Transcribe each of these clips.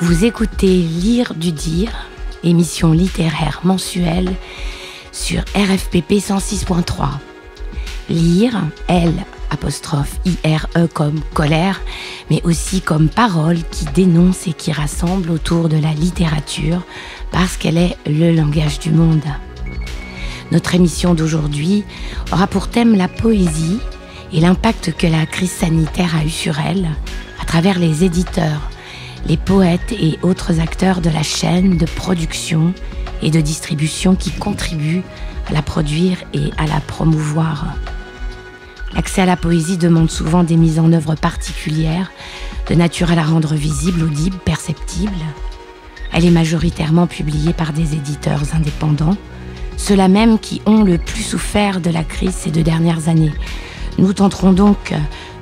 Vous écoutez Lire du Dire, émission littéraire mensuelle sur RFPP 106.3. Lire, L'-I-R-E comme colère, mais aussi comme parole qui dénonce et qui rassemble autour de la littérature parce qu'elle est le langage du monde. Notre émission d'aujourd'hui aura pour thème la poésie et l'impact que la crise sanitaire a eu sur elle à travers les éditeurs, les poètes et autres acteurs de la chaîne de production et de distribution qui contribuent à la produire et à la promouvoir. L'accès à la poésie demande souvent des mises en œuvre particulières, de nature à la rendre visible, audible, perceptible. Elle est majoritairement publiée par des éditeurs indépendants, ceux-là même qui ont le plus souffert de la crise ces 2 dernières années. Nous tenterons donc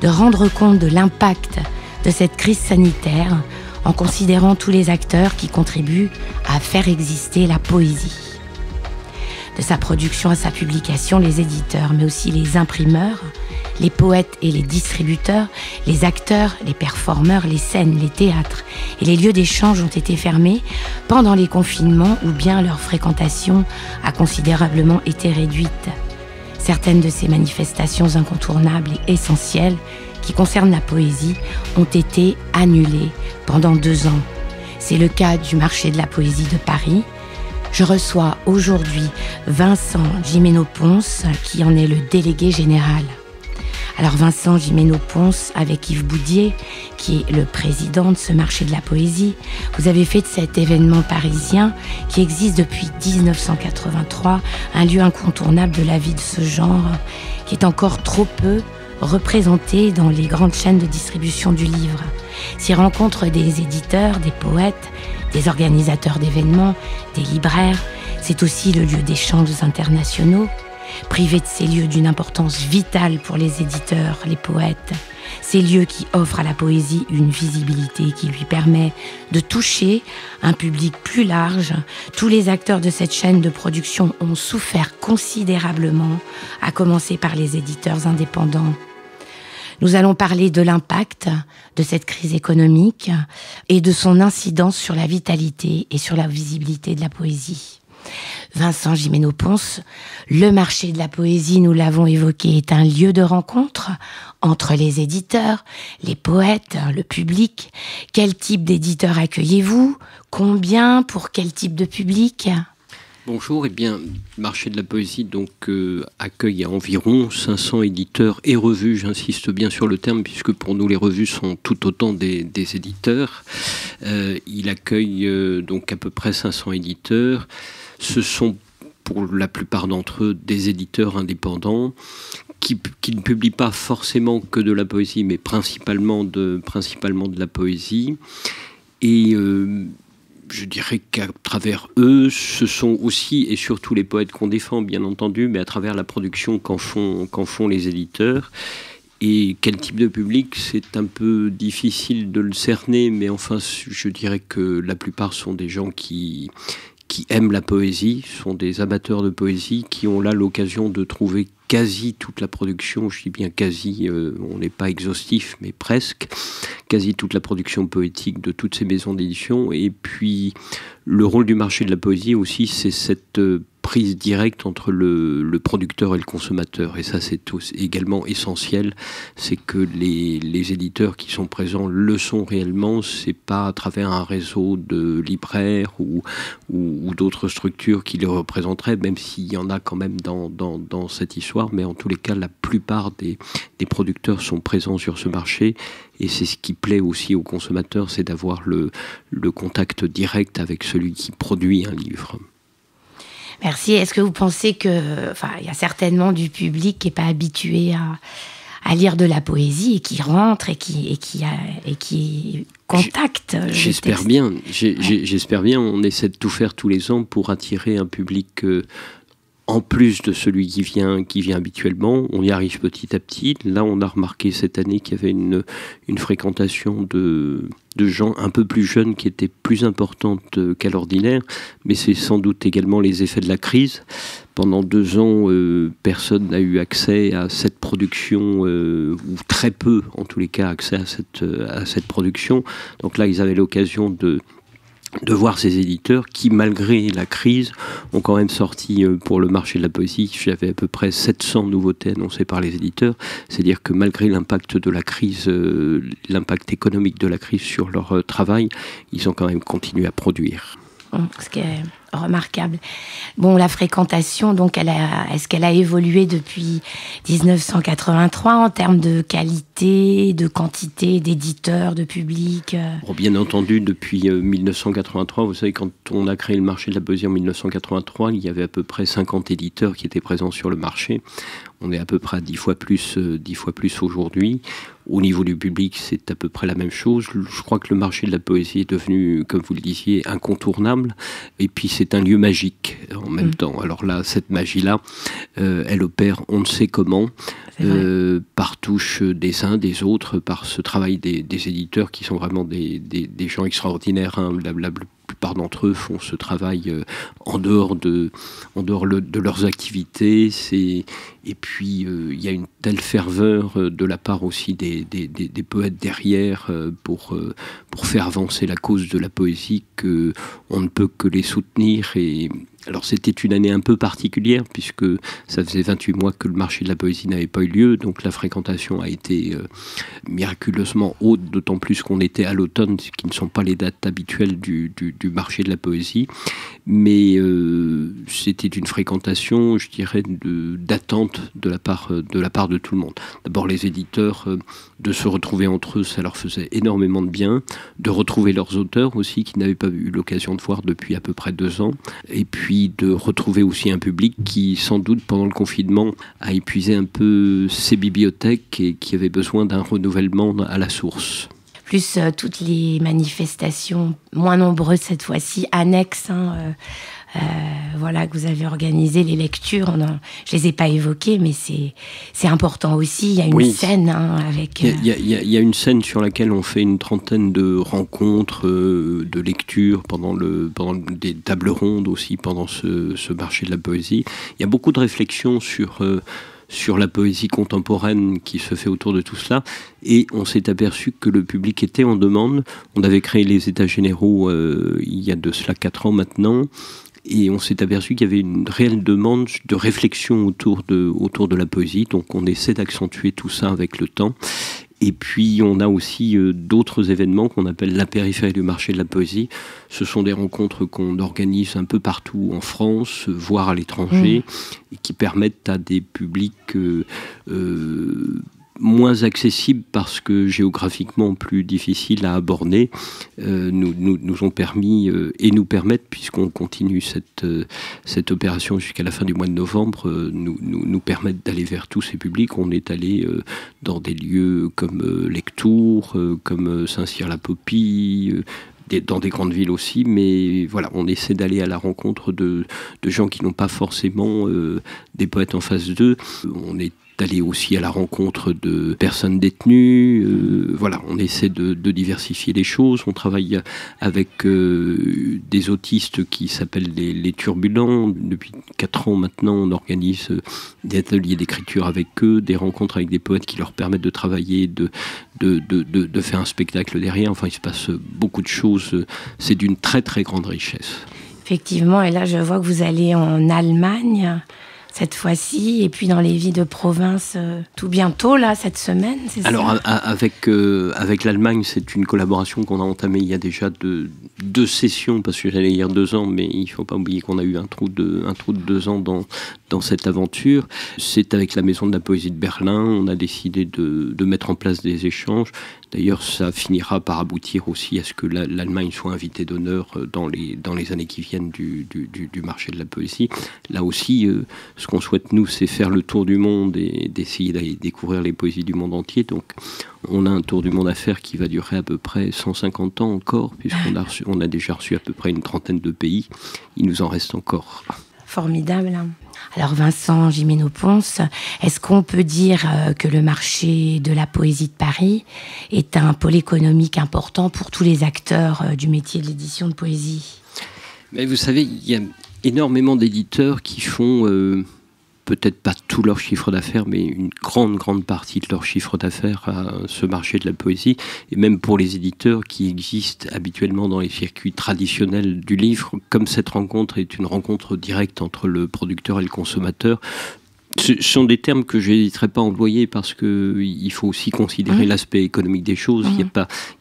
de rendre compte de l'impact de cette crise sanitaire en considérant tous les acteurs qui contribuent à faire exister la poésie. De sa production à sa publication, les éditeurs, mais aussi les imprimeurs, les poètes et les distributeurs, les acteurs, les performeurs, les scènes, les théâtres et les lieux d'échange ont été fermés pendant les confinements ou bien leur fréquentation a considérablement été réduite. Certaines de ces manifestations incontournables et essentielles qui concernent la poésie ont été annulées pendant 2 ans. C'est le cas du marché de la poésie de Paris. Je reçois aujourd'hui Vincent Gimeno-Ponce, qui en est le délégué général. Alors Vincent Gimeno-Ponce, avec Yves Boudier, qui est le président de ce marché de la poésie, vous avez fait de cet événement parisien, qui existe depuis 1983, un lieu incontournable de la vie de ce genre, qui est encore trop peu représenté dans les grandes chaînes de distribution du livre. S'y rencontrent des éditeurs, des poètes, des organisateurs d'événements, des libraires. C'est aussi le lieu d'échanges internationaux. Privé de ces lieux d'une importance vitale pour les éditeurs, les poètes, ces lieux qui offrent à la poésie une visibilité qui lui permet de toucher un public plus large. Tous les acteurs de cette chaîne de production ont souffert considérablement, à commencer par les éditeurs indépendants. Nous allons parler de l'impact de cette crise économique et de son incidence sur la vitalité et sur la visibilité de la poésie. Vincent Gimeno-Ponce, le marché de la poésie, nous l'avons évoqué, est un lieu de rencontre entre les éditeurs, les poètes, le public. Quel type d'éditeurs accueillez-vous? Combien? Pour quel type de public? Bonjour, eh bien, le marché de la poésie accueille environ 500 éditeurs et revues, j'insiste bien sur le terme, puisque pour nous les revues sont tout autant des éditeurs. Il accueille donc à peu près 500 éditeurs. Ce sont pour la plupart d'entre eux des éditeurs indépendants qui ne publient pas forcément que de la poésie, mais principalement de la poésie. Et je dirais qu'à travers eux, ce sont aussi et surtout les poètes qu'on défend, bien entendu, mais à travers la production qu'en font les éditeurs. Et quel type de public, c'est un peu difficile de le cerner, mais enfin, je dirais que la plupart sont des gens qui aiment la poésie, sont des amateurs de poésie, qui ont là l'occasion de trouver quasi toute la production, je dis bien quasi, on n'est pas exhaustif, mais presque, quasi toute la production poétique de toutes ces maisons d'édition. Et puis, le rôle du marché de la poésie aussi, c'est cette prise directe entre le producteur et le consommateur. Et ça, c'est également essentiel. C'est que les éditeurs qui sont présents le sont réellement. C'est pas à travers un réseau de libraires ou d'autres structures qui les représenteraient, même s'il y en a quand même dans cette histoire. Mais en tous les cas, la plupart des producteurs sont présents sur ce marché. Et c'est ce qui plaît aussi aux consommateurs, c'est d'avoir le contact direct avec celui qui produit un livre. Merci. Est-ce que vous pensez que, il y a certainement du public qui n'est pas habitué à lire de la poésie et qui rentre et qui contacte J'espère bien. J'espère bien. On essaie de tout faire tous les ans pour attirer un public en plus de celui qui vient habituellement. On y arrive petit à petit. Là, on a remarqué cette année qu'il y avait une fréquentation de gens un peu plus jeunes qui était plus importante qu'à l'ordinaire, mais c'est sans doute également les effets de la crise. Pendant 2 ans, personne n'a eu accès à cette production, ou très peu, en tous les cas, accès à cette production. Donc là, ils avaient l'occasion de voir ces éditeurs qui, malgré la crise, ont quand même sorti pour le marché de la poésie, j'avais à peu près 700 nouveautés annoncées par les éditeurs. C'est-à-dire que malgré l'impact de la crise, l'impact économique de la crise sur leur travail, ils ont quand même continué à produire. Ce qui est remarquable. Bon, la fréquentation, donc, est-ce qu'elle a évolué depuis 1983 en termes de qualité, de quantité d'éditeurs, de public? Bien entendu, depuis 1983, vous savez, quand on a créé le marché de la poésie en 1983, il y avait à peu près 50 éditeurs qui étaient présents sur le marché. On est à peu près à 10 fois plus aujourd'hui. Au niveau du public, c'est à peu près la même chose. Je crois que le marché de la poésie est devenu, comme vous le disiez, incontournable. Et puis, c'est un lieu magique en même temps. Alors là, cette magie-là, elle opère on ne sait comment, par touche des uns, des autres, par ce travail des éditeurs qui sont vraiment des gens extraordinaires. Hein. La plupart d'entre eux font ce travail en dehors de leurs activités. Et puis, il y a une telle ferveur de la part aussi des poètes derrière pour faire avancer la cause de la poésie qu'on ne peut que les soutenir. Et alors, c'était une année un peu particulière puisque ça faisait 28 mois que le marché de la poésie n'avait pas eu lieu. Donc, la fréquentation a été miraculeusement haute, d'autant plus qu'on était à l'automne, ce qui ne sont pas les dates habituelles du marché de la poésie. Mais c'était une fréquentation, je dirais, d'attente de la part de tout le monde. D'abord, les éditeurs, de se retrouver entre eux, ça leur faisait énormément de bien. De retrouver leurs auteurs aussi, qui n'avaient pas eu l'occasion de voir depuis à peu près 2 ans. Et puis de retrouver aussi un public qui, sans doute, pendant le confinement, a épuisé un peu ses bibliothèques et qui avait besoin d'un renouvellement à la source. Plus toutes les manifestations, moins nombreuses cette fois-ci, annexes, voilà, que vous avez organisées, les lectures, je les ai pas évoquées, mais c'est important aussi. Il y a une scène avec... Il y a une scène sur laquelle on fait une trentaine de rencontres, de lectures, pendant des tables rondes aussi, pendant ce marché de la poésie. Il y a beaucoup de réflexions sur la poésie contemporaine qui se fait autour de tout cela, et on s'est aperçu que le public était en demande. On avait créé les États généraux il y a de cela 4 ans maintenant, et on s'est aperçu qu'il y avait une réelle demande de réflexion autour de la poésie, donc on essaie d'accentuer tout ça avec le temps. Et puis, on a aussi d'autres événements qu'on appelle la périphérie du marché de la poésie. Ce sont des rencontres qu'on organise un peu partout en France, voire à l'étranger, et qui permettent à des publics moins accessibles parce que géographiquement plus difficiles à aborder, nous ont permis et nous permettent, puisqu'on continue cette opération jusqu'à la fin du mois de novembre, nous permettent d'aller vers tous ces publics. On est allé dans des lieux comme Lectoure, comme Saint-Cyr-la-Popie, dans des grandes villes aussi, mais voilà, on essaie d'aller à la rencontre de gens qui n'ont pas forcément des poètes en face d'eux. On est allé aussi à la rencontre de personnes détenues. Voilà, on essaie de diversifier les choses. On travaille avec des autistes qui s'appellent les Turbulents. Depuis 4 ans maintenant, on organise des ateliers d'écriture avec eux, des rencontres avec des poètes qui leur permettent de travailler, de faire un spectacle derrière. Enfin, il se passe beaucoup de choses. C'est d'une très très grande richesse. Effectivement, et là je vois que vous allez en Allemagne cette fois-ci, et puis dans les villes de province tout bientôt, là, cette semaine, c'est ça? Alors, avec l'Allemagne, c'est une collaboration qu'on a entamée il y a déjà 2 sessions, parce que j'allais dire 2 ans, mais il ne faut pas oublier qu'on a eu un trou de 2 ans dans cette aventure. C'est avec la Maison de la Poésie de Berlin. On a décidé de mettre en place des échanges. D'ailleurs, ça finira par aboutir aussi à ce que l'Allemagne soit invitée d'honneur dans les années qui viennent du marché de la poésie. Là aussi, ce qu'on souhaite, nous, c'est faire le tour du monde et d'essayer d'aller découvrir les poésies du monde entier. Donc, on a un tour du monde à faire qui va durer à peu près 150 ans encore, puisqu'on a déjà reçu à peu près une trentaine de pays. Il nous en reste encore. Formidable. Alors Vincent Gimeno-Pons, est-ce qu'on peut dire que le marché de la poésie de Paris est un pôle économique important pour tous les acteurs du métier de l'édition de poésie ? Mais vous savez, il y a énormément d'éditeurs qui font peut-être pas tout leur chiffre d'affaires, mais une grande partie de leur chiffre d'affaires à ce marché de la poésie. Et même pour les éditeurs qui existent habituellement dans les circuits traditionnels du livre, comme cette rencontre est une rencontre directe entre le producteur et le consommateur, ce sont des termes que je n'hésiterai pas à employer parce qu'il faut aussi considérer l'aspect économique des choses. Il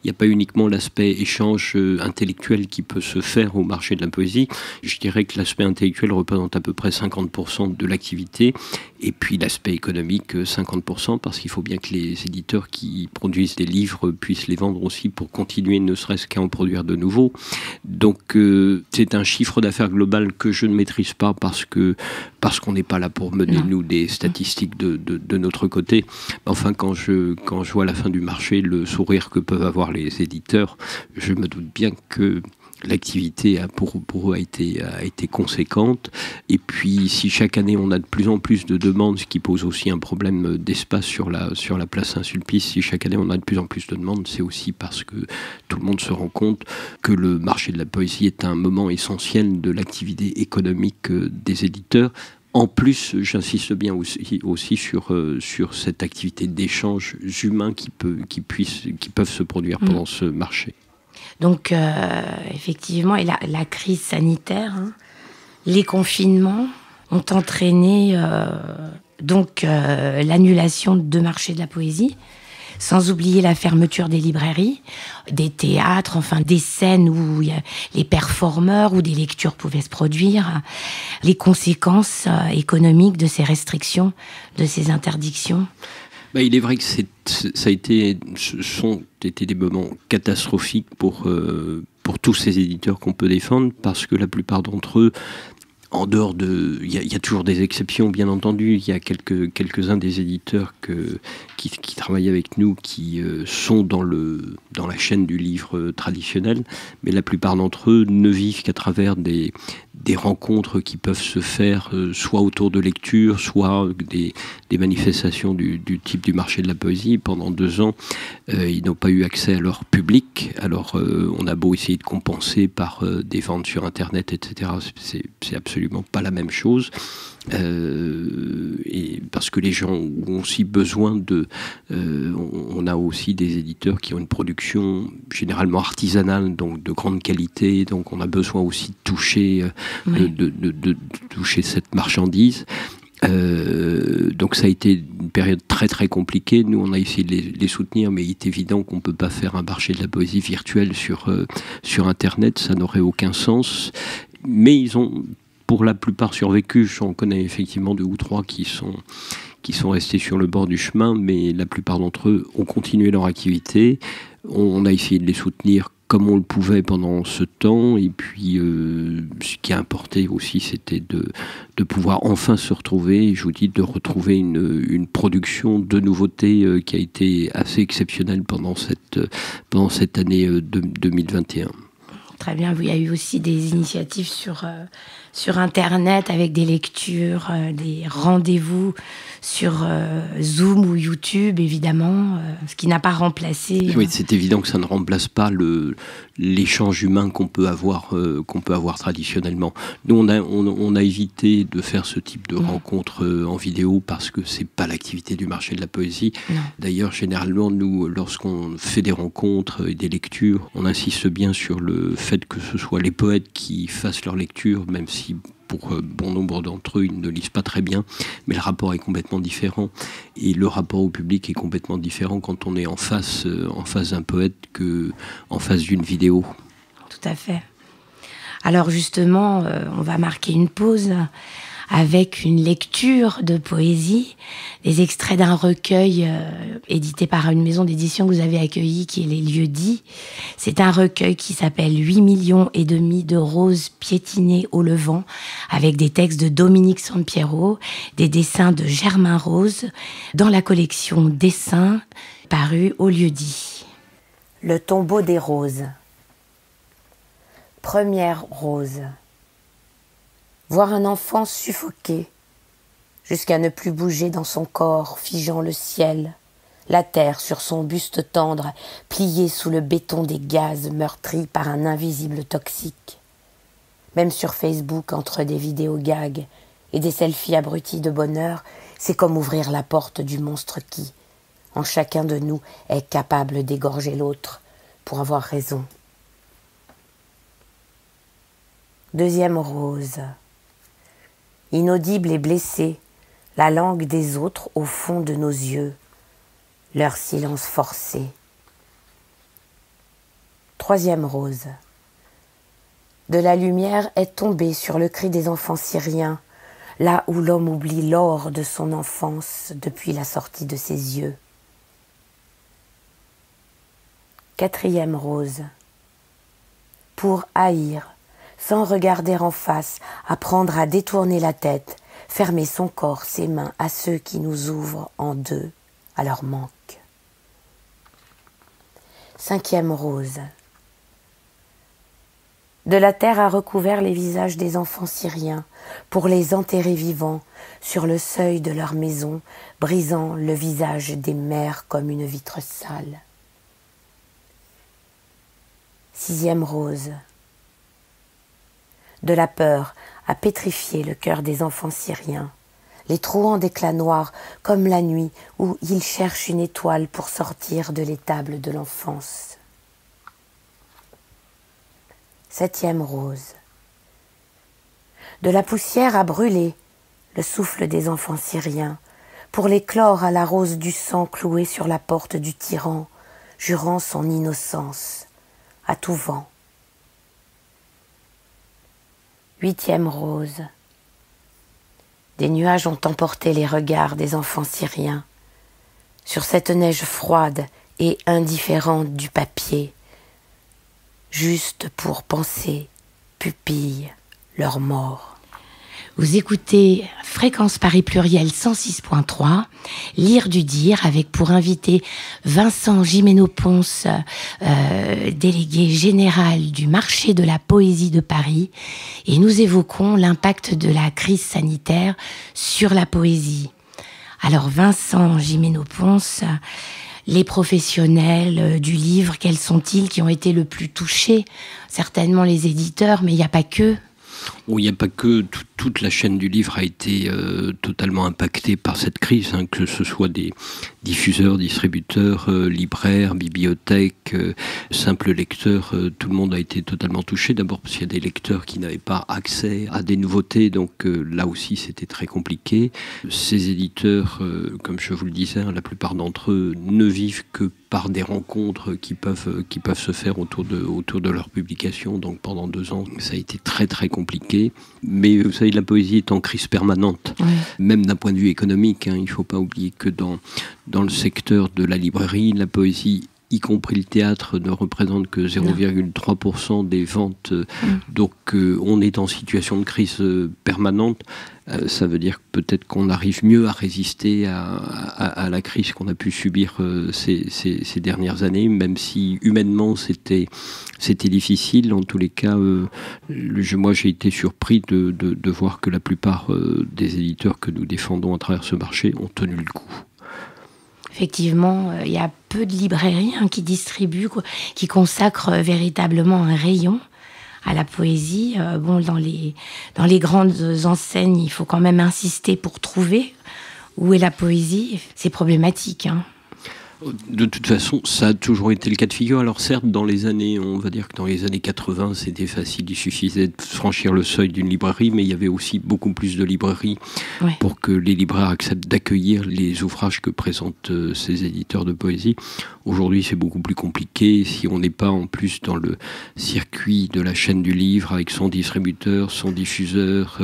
n'y a pas uniquement l'aspect échange intellectuel qui peut se faire au marché de la poésie. Je dirais que l'aspect intellectuel représente à peu près 50% de l'activité et puis l'aspect économique 50% parce qu'il faut bien que les éditeurs qui produisent des livres puissent les vendre aussi pour continuer ne serait-ce qu'à en produire de nouveaux. Donc c'est un chiffre d'affaires global que je ne maîtrise pas parce qu'on n'est pas là pour mener nous des statistiques de notre côté. Enfin, quand je vois à la fin du marché le sourire que peuvent avoir les éditeurs, je me doute bien que l'activité pour eux a été conséquente. Et puis, si chaque année on a de plus en plus de demandes, ce qui pose aussi un problème d'espace sur la place Saint-Sulpice, si chaque année on a de plus en plus de demandes, c'est aussi parce que tout le monde se rend compte que le marché de la poésie est un moment essentiel de l'activité économique des éditeurs. En plus, j'insiste bien aussi sur cette activité d'échanges humains qui peuvent se produire pendant ce marché. Donc, effectivement, et la crise sanitaire, les confinements ont entraîné l'annulation de marchés de la poésie, sans oublier la fermeture des librairies, des théâtres, enfin des scènes où les performeurs ou des lectures pouvaient se produire, les conséquences économiques de ces restrictions, de ces interdictions. Il est vrai que ce sont été des moments catastrophiques pour tous ces éditeurs qu'on peut défendre, parce que la plupart d'entre eux, en dehors de... Il y a toujours des exceptions, bien entendu. Il y a quelques-uns des éditeurs qui travaillent avec nous, qui sont dans la chaîne du livre traditionnel, mais la plupart d'entre eux ne vivent qu'à travers des rencontres qui peuvent se faire soit autour de lectures, soit des manifestations du type du marché de la poésie. Pendant 2 ans, ils n'ont pas eu accès à leur public. Alors, on a beau essayer de compenser par des ventes sur Internet, etc. C'est absolument pas la même chose. Et parce que les gens ont aussi besoin on a aussi des éditeurs qui ont une production généralement artisanale, donc de grande qualité, donc on a besoin aussi de toucher de toucher cette marchandise. Donc ça a été une période très très compliquée. Nous on a essayé de les soutenir, mais il est évident qu'on ne peut pas faire un marché de la poésie virtuelle sur Internet, ça n'aurait aucun sens. Mais ils ont pour la plupart survécu. J'en connais effectivement 2 ou 3 qui sont restés sur le bord du chemin, mais la plupart d'entre eux ont continué leur activité. On a essayé de les soutenir comme on le pouvait pendant ce temps, et puis ce qui a importé aussi, c'était de pouvoir enfin se retrouver, je vous dis, de retrouver une production de nouveautés qui a été assez exceptionnelle pendant cette année 2021. Très bien, il y a eu aussi des initiatives sur Internet avec des lectures, des rendez-vous sur Zoom ou YouTube, évidemment, ce qui n'a pas remplacé... Oui, c'est évident que ça ne remplace pas l'échange humain qu'on peut avoir traditionnellement. Nous, on a évité de faire ce type de rencontres en vidéo parce que c'est pas l'activité du marché de la poésie. Non. D'ailleurs, généralement, nous, lorsqu'on fait des rencontres et des lectures, on insiste bien sur le fait que ce soit les poètes qui fassent leur lecture, même si pour bon nombre d'entre eux, ils ne lisent pas très bien, mais le rapport est complètement différent. Et le rapport au public est complètement différent quand on est en face d'un poète qu'en face d'une vidéo. Tout à fait. Alors justement, on va marquer une pause avec une lecture de poésie, des extraits d'un recueil édité par une maison d'édition que vous avez accueillie, qui est Les Lieux-Dits. C'est un recueil qui s'appelle 8,5 millions de roses piétinées au levant, avec des textes de Dominique Sampiero, des dessins de Germain Rose, dans la collection Dessins, parue aux Lieux-Dits. Le tombeau des roses. Première rose. Voir un enfant suffoqué jusqu'à ne plus bouger dans son corps, figeant le ciel, la terre sur son buste tendre, plié sous le béton des gaz meurtris par un invisible toxique. Même sur Facebook, entre des vidéos gags et des selfies abrutis de bonheur, c'est comme ouvrir la porte du monstre qui, en chacun de nous, est capable d'égorger l'autre pour avoir raison. Deuxième rose. Inaudible et blessée, la langue des autres au fond de nos yeux, leur silence forcé. Troisième rose. De la lumière est tombée sur le cri des enfants syriens, là où l'homme oublie l'or de son enfance depuis la sortie de ses yeux. Quatrième rose. Pour haïr, sans regarder en face, apprendre à détourner la tête, fermer son corps, ses mains à ceux qui nous ouvrent en deux, à leur manque. Cinquième rose. De la terre a recouvert les visages des enfants syriens pour les enterrer vivants sur le seuil de leur maison, brisant le visage des mères comme une vitre sale. Sixième rose. De la peur a pétrifié le cœur des enfants syriens, les trouant d'éclats noirs comme la nuit où ils cherchent une étoile pour sortir de l'étable de l'enfance. Septième rose. De la poussière a brûlé le souffle des enfants syriens pour l'éclore à la rose du sang clouée sur la porte du tyran, jurant son innocence à tout vent. Huitième rose. Des nuages ont emporté les regards des enfants syriens sur cette neige froide et indifférente du papier, juste pour penser, pupille, leur mort. Vous écoutez Fréquence Paris Pluriel 106.3, Lire du dire, avec pour invité Vincent Gimeno-Ponce, délégué général du marché de la poésie de Paris, et nous évoquons l'impact de la crise sanitaire sur la poésie. Alors Vincent Gimeno-Ponce, les professionnels du livre, quels sont-ils qui ont été le plus touchés? Certainement les éditeurs, mais il n'y a pas que. Il n'y a pas que, toute la chaîne du livre a été totalement impactée par cette crise, que ce soit des diffuseurs, distributeurs, libraires, bibliothèques, simples lecteurs, tout le monde a été totalement touché. D'abord parce qu'il y a des lecteurs qui n'avaient pas accès à des nouveautés, donc là aussi c'était très compliqué. Ces éditeurs, comme je vous le disais, la plupart d'entre eux ne vivent que par des rencontres qui peuvent se faire autour de leur publication. Donc pendant 2 ans, ça a été très très compliqué. Mais vous savez, la poésie est en crise permanente, oui. Même d'un point de vue économique. Il ne faut pas oublier que dans le secteur de la librairie, la poésie, y compris le théâtre, ne représente que 0,3% des ventes. Donc on est en situation de crise permanente. Ça veut dire peut-être qu'on arrive mieux à résister à la crise qu'on a pu subir ces dernières années, même si humainement c'était difficile. En tous les cas, moi j'ai été surpris de voir que la plupart des éditeurs que nous défendons à travers ce marché ont tenu le coup. Effectivement, il y a peu de librairies qui distribuent, qui consacrent véritablement un rayon à la poésie. Dans les grandes enseignes, il faut quand même insister pour trouver où est la poésie. C'est problématique. De toute façon, ça a toujours été le cas de figure. Alors certes, on va dire que dans les années 80, c'était facile, il suffisait de franchir le seuil d'une librairie, mais il y avait aussi beaucoup plus de librairies pour que les libraires acceptent d'accueillir les ouvrages que présentent ces éditeurs de poésie. Aujourd'hui, c'est beaucoup plus compliqué. Si on n'est pas en plus dans le circuit de la chaîne du livre, avec son distributeur, son diffuseur,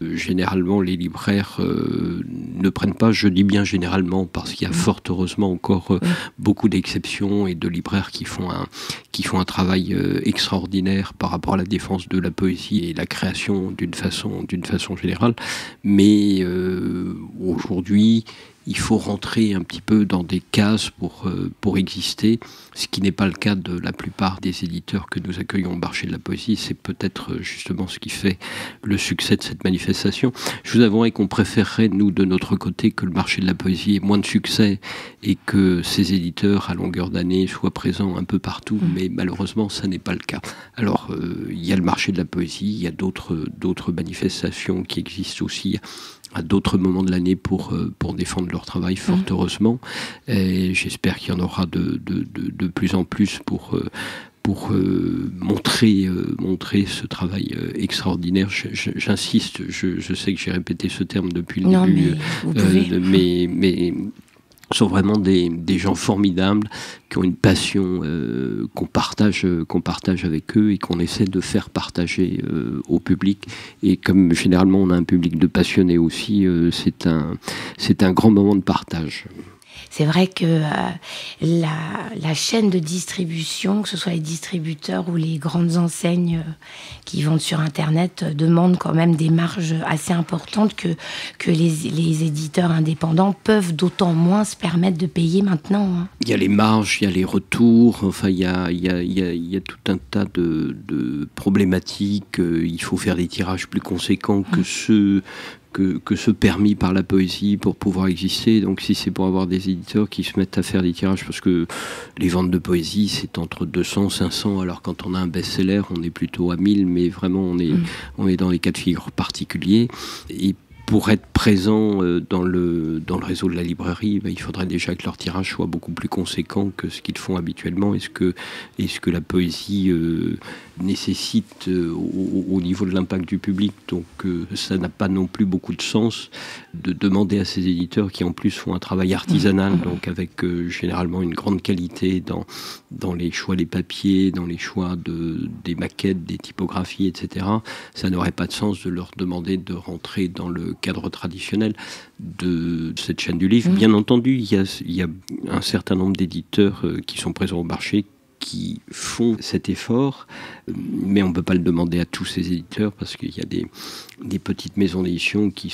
généralement, les libraires ne prennent pas, je dis bien généralement, parce qu'il y a fort heureusement encore beaucoup d'exceptions et de libraires qui font un travail extraordinaire par rapport à la défense de la poésie et la création d'une façon générale. Mais aujourd'hui, il faut rentrer un petit peu dans des cases pour exister, ce qui n'est pas le cas de la plupart des éditeurs que nous accueillons au marché de la poésie. C'est peut-être justement ce qui fait le succès de cette manifestation. Je vous avouerai qu'on préférerait, nous, de notre côté, que le marché de la poésie ait moins de succès et que ces éditeurs, à longueur d'année, soient présents un peu partout, mais malheureusement, ça n'est pas le cas. Alors, il y a le marché de la poésie, il y a d'autres manifestations qui existent aussi à d'autres moments de l'année pour défendre leur travail, fort heureusement. Et j'espère qu'il y en aura de plus en plus pour montrer ce travail extraordinaire. J'insiste, je sais que j'ai répété ce terme depuis le début, mais sont vraiment des gens formidables qui ont une passion qu'on partage avec eux et qu'on essaie de faire partager au public. Et comme généralement on a un public de passionnés aussi, c'est un grand moment de partage. C'est vrai que la chaîne de distribution, que ce soit les distributeurs ou les grandes enseignes qui vendent sur Internet, demandent quand même des marges assez importantes que les éditeurs indépendants peuvent d'autant moins se permettre de payer maintenant. Hein. Il y a les marges, il y a les retours, enfin il y a tout un tas de problématiques. Il faut faire des tirages plus conséquents que ceux permis par la poésie pour pouvoir exister. Donc si c'est pour avoir des éditeurs qui se mettent à faire des tirages, parce que les ventes de poésie c'est entre 200, 500, alors quand on a un best-seller on est plutôt à 1000, mais vraiment on est dans les cas de figure particuliers. Et pour être présent dans le réseau de la librairie, il faudrait déjà que leur tirage soit beaucoup plus conséquent que ce qu'ils font habituellement. Est-ce que la poésie nécessite au niveau de l'impact du public, donc ça n'a pas non plus beaucoup de sens de demander à ces éditeurs qui en plus font un travail artisanal, donc avec généralement une grande qualité dans les choix des papiers, dans les choix des maquettes, des typographies, etc. Ça n'aurait pas de sens de leur demander de rentrer dans le cadre traditionnel de cette chaîne du livre. Bien entendu, il y a un certain nombre d'éditeurs qui sont présents au marché qui font cet effort, mais on ne peut pas le demander à tous ces éditeurs parce qu'il y a des petites maisons d'édition qui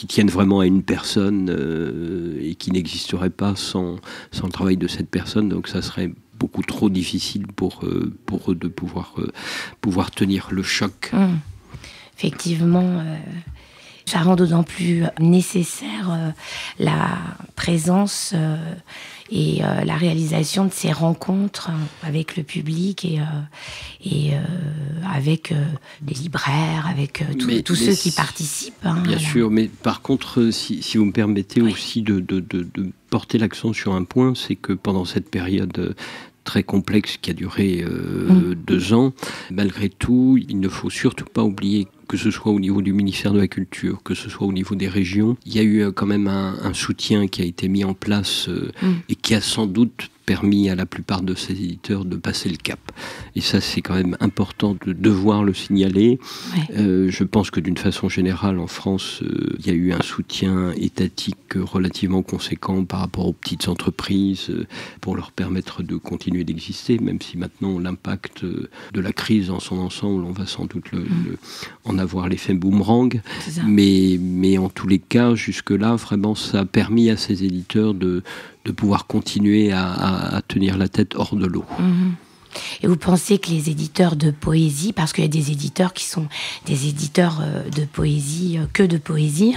tiennent vraiment à une personne et qui n'existeraient pas sans le travail de cette personne. Donc ça serait beaucoup trop difficile pour eux de pouvoir tenir le choc. Effectivement, ça rend d'autant plus nécessaire la présence et la réalisation de ces rencontres avec le public et avec des libraires, avec tous ceux qui participent. Hein, bien sûr, mais par contre, si vous me permettez aussi de porter l'accent sur un point, c'est que pendant cette période très complexe qui a duré 2 ans, malgré tout, il ne faut surtout pas oublier que ce soit au niveau du ministère de la Culture, que ce soit au niveau des régions, il y a eu quand même un soutien qui a été mis en place et qui a sans doute permis à la plupart de ces éditeurs de passer le cap. Et ça, c'est quand même important de devoir le signaler. Ouais. Je pense que d'une façon générale, en France, il y a eu un soutien étatique relativement conséquent par rapport aux petites entreprises pour leur permettre de continuer d'exister, même si maintenant l'impact de la crise dans son ensemble, on va sans doute en avoir l'effet boomerang. Mais en tous les cas, jusque-là, vraiment, ça a permis à ces éditeurs de pouvoir continuer à tenir la tête hors de l'eau. Et vous pensez que les éditeurs de poésie, parce qu'il y a des éditeurs qui sont des éditeurs de poésie, que de poésie,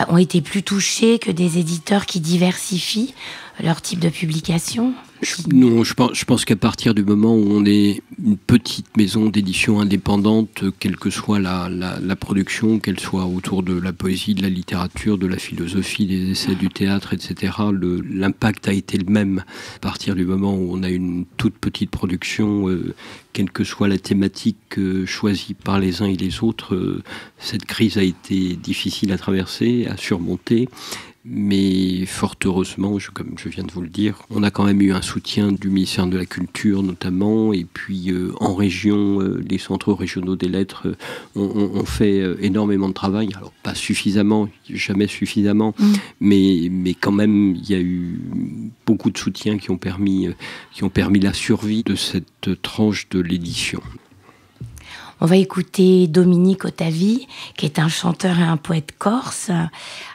ont été plus touchés que des éditeurs qui diversifient leur type de publication? Non, je pense qu'à partir du moment où on est une petite maison d'édition indépendante, quelle que soit la production, qu'elle soit autour de la poésie, de la littérature, de la philosophie, des essais, du théâtre, etc., l'impact a été le même. À partir du moment où on a une toute petite production, quelle que soit la thématique choisie par les uns et les autres, cette crise a été difficile à traverser, à surmonter. Mais fort heureusement, comme je viens de vous le dire, on a quand même eu un soutien du ministère de la Culture notamment, et puis en région, les centres régionaux des lettres ont fait énormément de travail. Alors pas suffisamment, jamais suffisamment, mais quand même il y a eu beaucoup de soutiens qui ont permis la survie de cette tranche de l'édition. On va écouter Dominique Otavi, qui est un chanteur et un poète corse,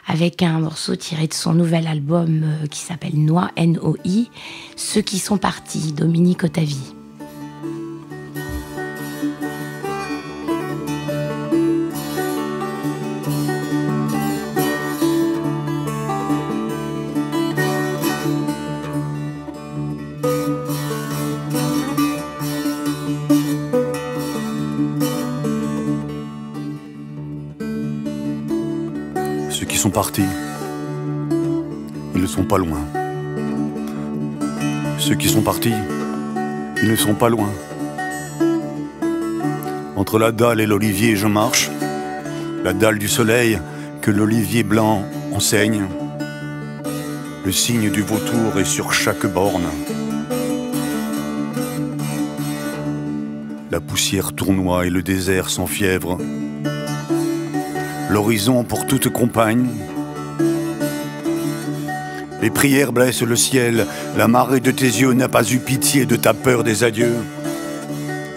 avec un morceau tiré de son nouvel album qui s'appelle Noi, N-O-I, Ceux qui sont partis, Dominique Otavi. Ceux qui sont partis, ils ne sont pas loin. Ceux qui sont partis, ils ne sont pas loin. Entre la dalle et l'olivier, je marche. La dalle du soleil que l'olivier blanc enseigne. Le signe du vautour est sur chaque borne. La poussière tournoie et le désert s'enfièvre. L'horizon pour toute compagne. Les prières blessent le ciel. La marée de tes yeux n'a pas eu pitié de ta peur des adieux.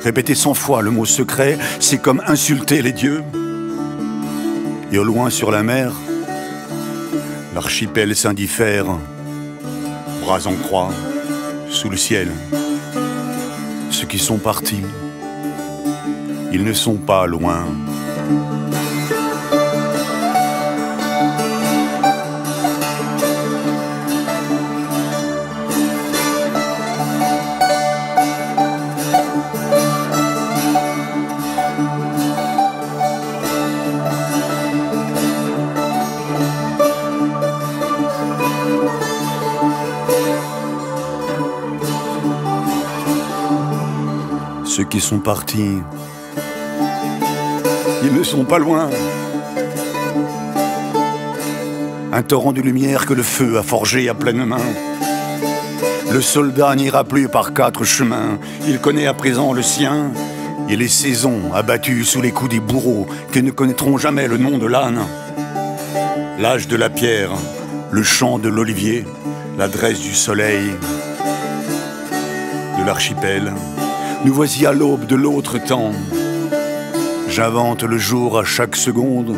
Répéter 100 fois le mot secret, c'est comme insulter les dieux. Et au loin sur la mer, l'archipel s'indiffère, bras en croix, sous le ciel. Ceux qui sont partis, ils ne sont pas loin. Ceux qui sont partis, ils ne sont pas loin. Un torrent de lumière que le feu a forgé à pleine main. Le soldat n'ira plus par 4 chemins. Il connaît à présent le sien et les saisons abattues sous les coups des bourreaux qui ne connaîtront jamais le nom de l'âne. L'âge de la pierre, le chant de l'olivier, l'adresse du soleil, de l'archipel. Nous voici à l'aube de l'autre temps. J'invente le jour à chaque seconde.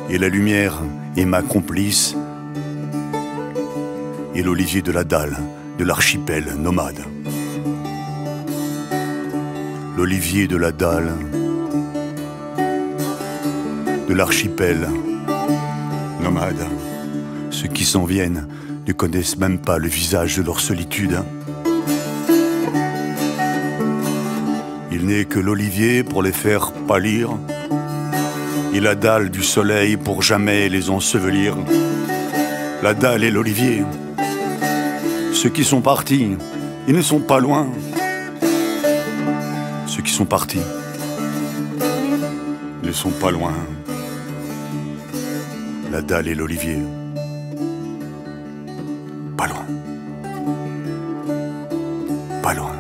Et la lumière est ma complice. Et l'olivier de la dalle de l'archipel nomade. L'olivier de la dalle de l'archipel nomade. Ceux qui s'en viennent ne connaissent même pas le visage de leur solitude. Il n'est que l'olivier pour les faire pâlir et la dalle du soleil pour jamais les ensevelir. La dalle et l'olivier, ceux qui sont partis, ils ne sont pas loin. Ceux qui sont partis ne sont pas loin. La dalle et l'olivier, pas loin. Pas loin.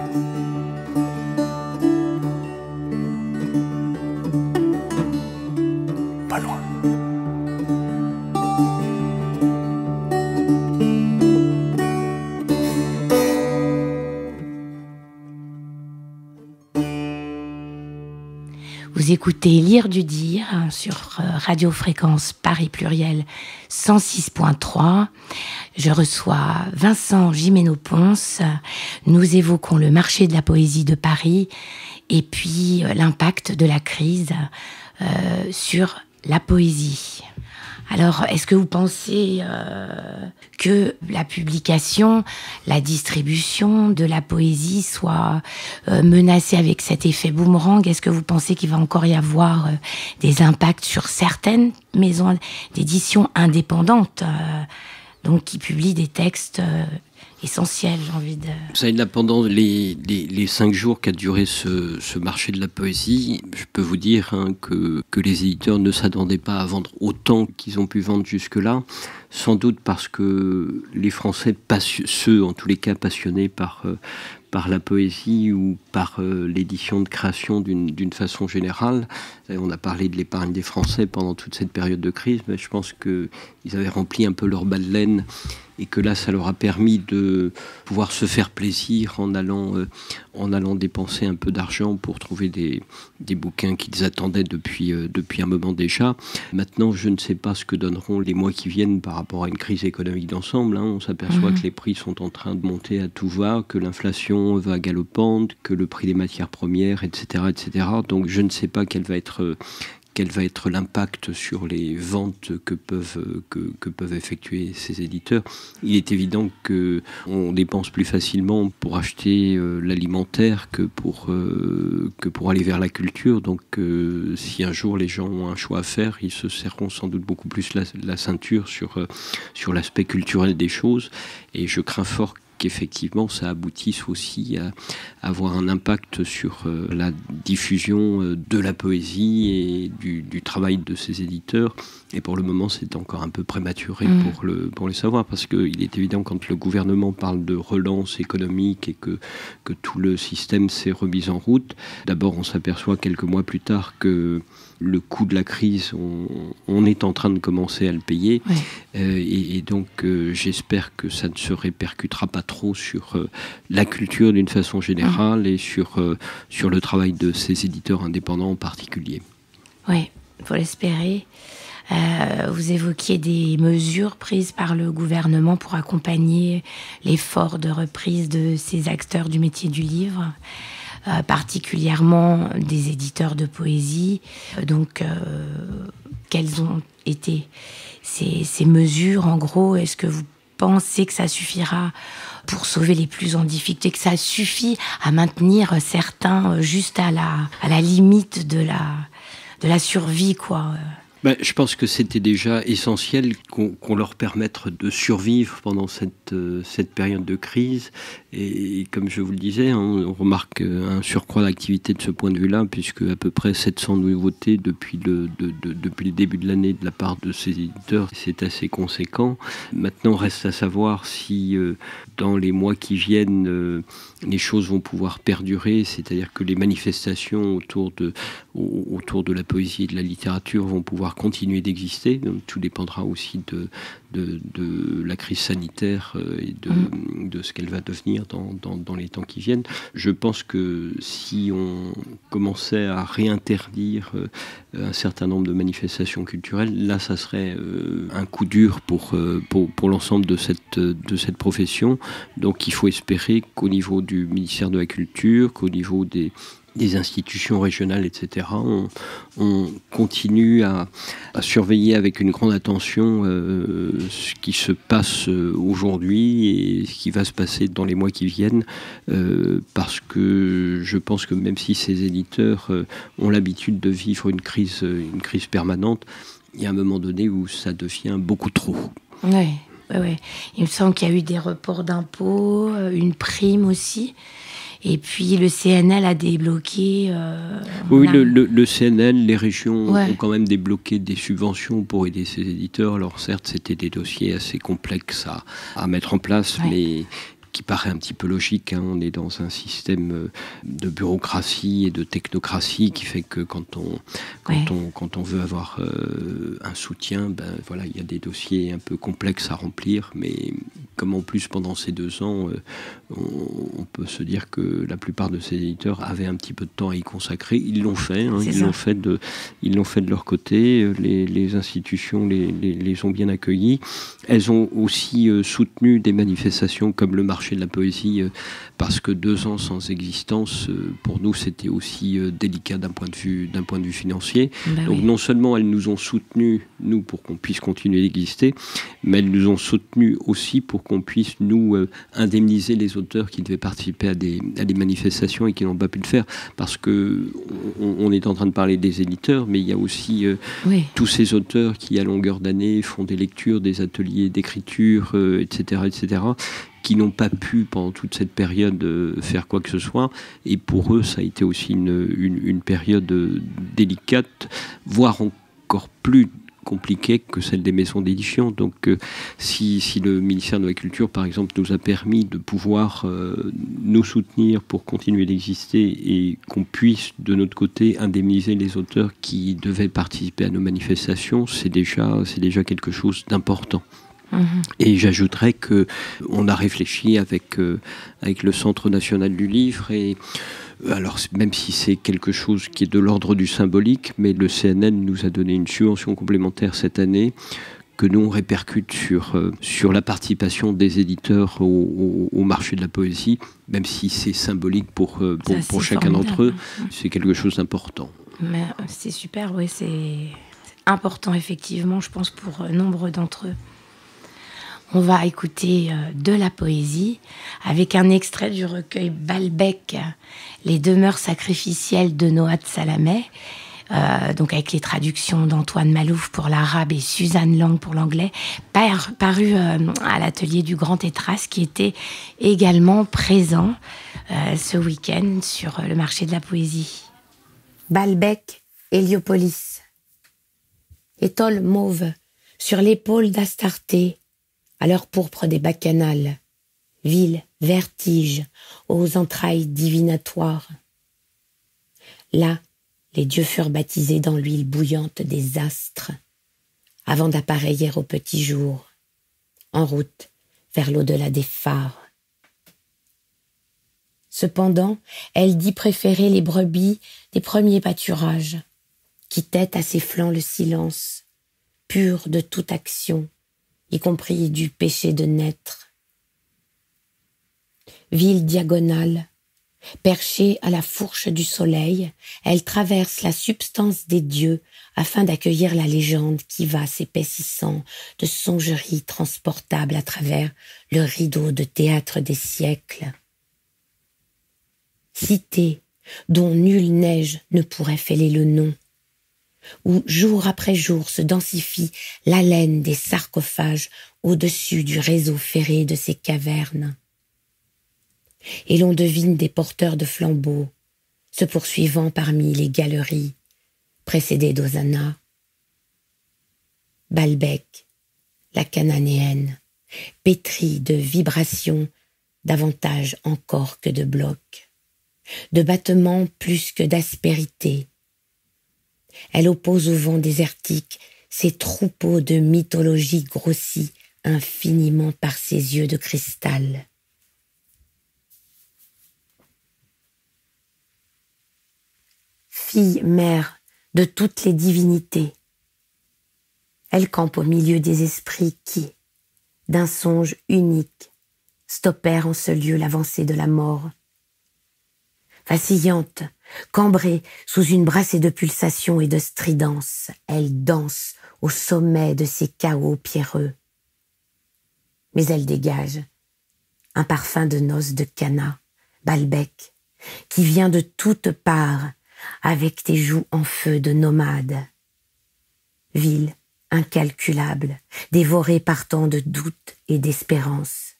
Pas loin. Vous écoutez Lire du Dire sur Radio Fréquence Paris Pluriel 106.3. Je reçois Vincent Gimeno-Ponce. Nous évoquons le marché de la poésie de Paris et puis l'impact de la crise sur la poésie. Alors, est-ce que vous pensez que la publication, la distribution de la poésie soit menacée avec cet effet boomerang? Est-ce que vous pensez qu'il va encore y avoir des impacts sur certaines maisons d'édition indépendantes, donc qui publient des textes essentiel, j'ai envie de... Vous savez, là, pendant les 5 jours qu'a duré ce marché de la poésie, je peux vous dire que les éditeurs ne s'attendaient pas à vendre autant qu'ils ont pu vendre jusque-là, sans doute parce que les Français, ceux en tous les cas passionnés par la poésie ou par l'édition de création d'une façon générale. On a parlé de l'épargne des Français pendant toute cette période de crise, mais je pense qu'ils avaient rempli un peu leur bas de laine et que là, ça leur a permis de pouvoir se faire plaisir en allant dépenser un peu d'argent pour trouver des bouquins qu'ils attendaient depuis un moment déjà. Maintenant, je ne sais pas ce que donneront les mois qui viennent par rapport à une crise économique d'ensemble. On s'aperçoit que les prix sont en train de monter à tout va, que l'inflation va galopante, que le prix des matières premières, etc., etc. Donc je ne sais pas quel va être l'impact sur les ventes que peuvent effectuer ces éditeurs. Il est évident qu'on dépense plus facilement pour acheter l'alimentaire que pour aller vers la culture. Donc si un jour les gens ont un choix à faire, ils se serreront sans doute beaucoup plus la ceinture sur l'aspect culturel des choses. Et je crains fort qu'effectivement ça aboutisse aussi à avoir un impact sur la diffusion de la poésie et du travail de ces éditeurs. Et pour le moment, c'est encore un peu prématuré pour le savoir, parce qu'il est évident, quand le gouvernement parle de relance économique et que tout le système s'est remis en route, d'abord on s'aperçoit quelques mois plus tard que le coût de la crise, on est en train de commencer à le payer. Ouais. Et donc j'espère que ça ne se répercutera pas trop sur la culture d'une façon générale et sur le travail de ces éditeurs indépendants en particulier. Oui, il faut l'espérer. Vous évoquiez des mesures prises par le gouvernement pour accompagner l'effort de reprise de ces acteurs du métier du livre, particulièrement des éditeurs de poésie. Donc, quelles ont été ces mesures, en gros? Est-ce que vous pensez que ça suffira pour sauver les plus en difficulté, que ça suffit à maintenir certains juste à la limite de la survie, quoi? Je pense que c'était déjà essentiel qu'on leur permette de survivre pendant cette période de crise. Et comme je vous le disais, on remarque un surcroît d'activité de ce point de vue-là, puisque à peu près 700 nouveautés depuis le début de l'année de la part de ces éditeurs, c'est assez conséquent. Maintenant, reste à savoir si dans les mois qui viennent, les choses vont pouvoir perdurer, c'est-à-dire que les manifestations autour de la poésie et de la littérature vont pouvoir continuer d'exister. Donc, tout dépendra aussi de la crise sanitaire et de ce qu'elle va devenir dans les temps qui viennent. Je pense que si on commençait à réinterdire un certain nombre de manifestations culturelles, là, ça serait un coup dur pour l'ensemble de cette profession. Donc il faut espérer qu'au niveau du ministère de la Culture, qu'au niveau des institutions régionales, etc., on continue à surveiller avec une grande attention ce qui se passe aujourd'hui et ce qui va se passer dans les mois qui viennent, parce que je pense que même si ces éditeurs ont l'habitude de vivre une crise permanente, il y a un moment donné où ça devient beaucoup trop. Oui. Ouais. Il me semble qu'il y a eu des reports d'impôts, une prime aussi. Et puis le CNL a débloqué... Oui, le CNL, les régions ont quand même débloqué des subventions pour aider ces éditeurs. Alors certes, c'était des dossiers assez complexes à mettre en place, mais qui paraît un petit peu logique. On est dans un système de bureaucratie et de technocratie qui fait que quand on veut avoir un soutien, il y a des dossiers un peu complexes à remplir, mais comme en plus pendant ces 2 ans, on peut se dire que la plupart de ces éditeurs avaient un petit peu de temps à y consacrer. Ils l'ont fait, ils l'ont fait de leur côté. Les institutions les ont bien accueillis. Elles ont aussi soutenu des manifestations comme le marché de la poésie, parce que 2 ans sans existence, pour nous, c'était aussi délicat d'un point de vue financier. Donc non seulement elles nous ont soutenus, nous, pour qu'on puisse continuer d'exister, mais elles nous ont soutenus aussi pour qu'on puisse, nous, indemniser les auteurs qui devaient participer à des manifestations et qui n'ont pas pu le faire. Parce que on est en train de parler des éditeurs, mais il y a aussi tous ces auteurs qui, à longueur d'année, font des lectures, des ateliers d'écriture, etc., qui n'ont pas pu, pendant toute cette période, faire quoi que ce soit. Et pour eux, ça a été aussi une période délicate, voire encore plus compliquée que celle des maisons d'édition. Donc si le ministère de la Culture, par exemple, nous a permis de pouvoir nous soutenir pour continuer d'exister et qu'on puisse, de notre côté, indemniser les auteurs qui devaient participer à nos manifestations, c'est déjà quelque chose d'important. Et j'ajouterais qu'on a réfléchi avec le Centre national du livre et alors, même si c'est quelque chose qui est de l'ordre du symbolique, mais le CNL nous a donné une subvention complémentaire cette année que nous on répercute sur la participation des éditeurs au marché de la poésie, même si c'est symbolique pour chacun d'entre eux, c'est quelque chose d'important. Mais c'est super, oui, c'est important effectivement, je pense, pour nombre d'entre eux. On va écouter de la poésie avec un extrait du recueil Balbec, Les demeures sacrificielles de Noad Salameh, donc avec les traductions d'Antoine Malouf pour l'arabe et Suzanne Lang pour l'anglais, paru à l'atelier du Grand Tétras, qui était également présent ce week-end sur le marché de la poésie. Balbec, Héliopolis. Étole mauve, sur l'épaule d'Astarté, à l'heure pourpre des bacchanales, ville, vertige, aux entrailles divinatoires. Là, les dieux furent baptisés dans l'huile bouillante des astres, avant d'appareiller au petit jour, en route vers l'au-delà des phares. Cependant, elle dit préférer les brebis des premiers pâturages, quittait à ses flancs le silence, pur de toute action, y compris du péché de naître. Ville diagonale, perchée à la fourche du soleil, elle traverse la substance des dieux afin d'accueillir la légende qui va s'épaississant de songeries transportables à travers le rideau de théâtre des siècles. Cité dont nulle neige ne pourrait fêler le nom, où jour après jour se densifie l'haleine des sarcophages au-dessus du réseau ferré de ces cavernes. Et l'on devine des porteurs de flambeaux se poursuivant parmi les galeries, précédés d'Hosanna. Balbec, la cananéenne, pétrie de vibrations davantage encore que de blocs, de battements plus que d'aspérité. Elle oppose au vent désertique ces troupeaux de mythologie grossis infiniment par ses yeux de cristal. Fille, mère de toutes les divinités, elle campe au milieu des esprits qui, d'un songe unique, stoppèrent en ce lieu l'avancée de la mort. Vacillante, cambrée sous une brassée de pulsations et de stridences, elle danse au sommet de ces chaos pierreux. Mais elle dégage un parfum de noces de Cana, Balbec, qui vient de toutes parts avec tes joues en feu de nomade. Ville incalculable, dévorée par tant de doutes et d'espérances.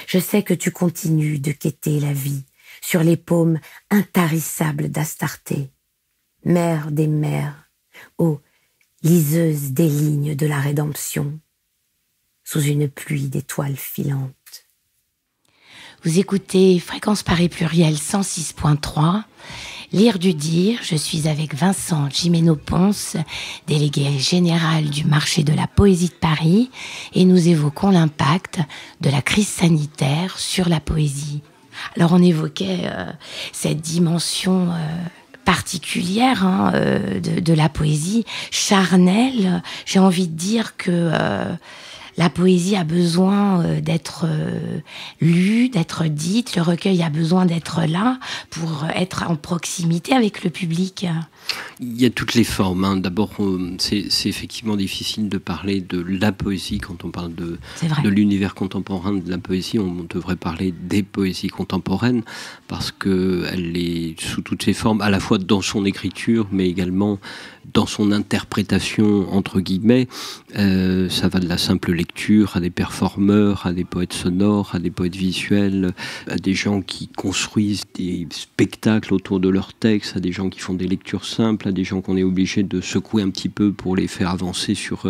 Je sais que tu continues de quêter la vie sur les paumes intarissables d'Astarté, mère des mers, ô liseuse des lignes de la rédemption, sous une pluie d'étoiles filantes. Vous écoutez Fréquence Paris Pluriel 106.3, Lire du dire, je suis avec Vincent Gimeno-Ponce, délégué général du marché de la poésie de Paris, et nous évoquons l'impact de la crise sanitaire sur la poésie. Alors on évoquait cette dimension particulière de la poésie, charnelle. J'ai envie de dire que la poésie a besoin d'être lue, d'être dite. Le recueil a besoin d'être là pour être en proximité avec le public. Il y a toutes les formes. D'abord, c'est effectivement difficile de parler de la poésie quand on parle de l'univers contemporain de la poésie. On devrait parler des poésies contemporaines parce qu'elle est sous toutes ses formes, à la fois dans son écriture, mais également dans son interprétation, entre guillemets. Ça va de la simple lecture à des performeurs, à des poètes sonores, à des poètes visuels, à des gens qui construisent des spectacles autour de leurs textes, à des gens qui font des lectures simples, à des gens qu'on est obligé de secouer un petit peu pour les faire avancer sur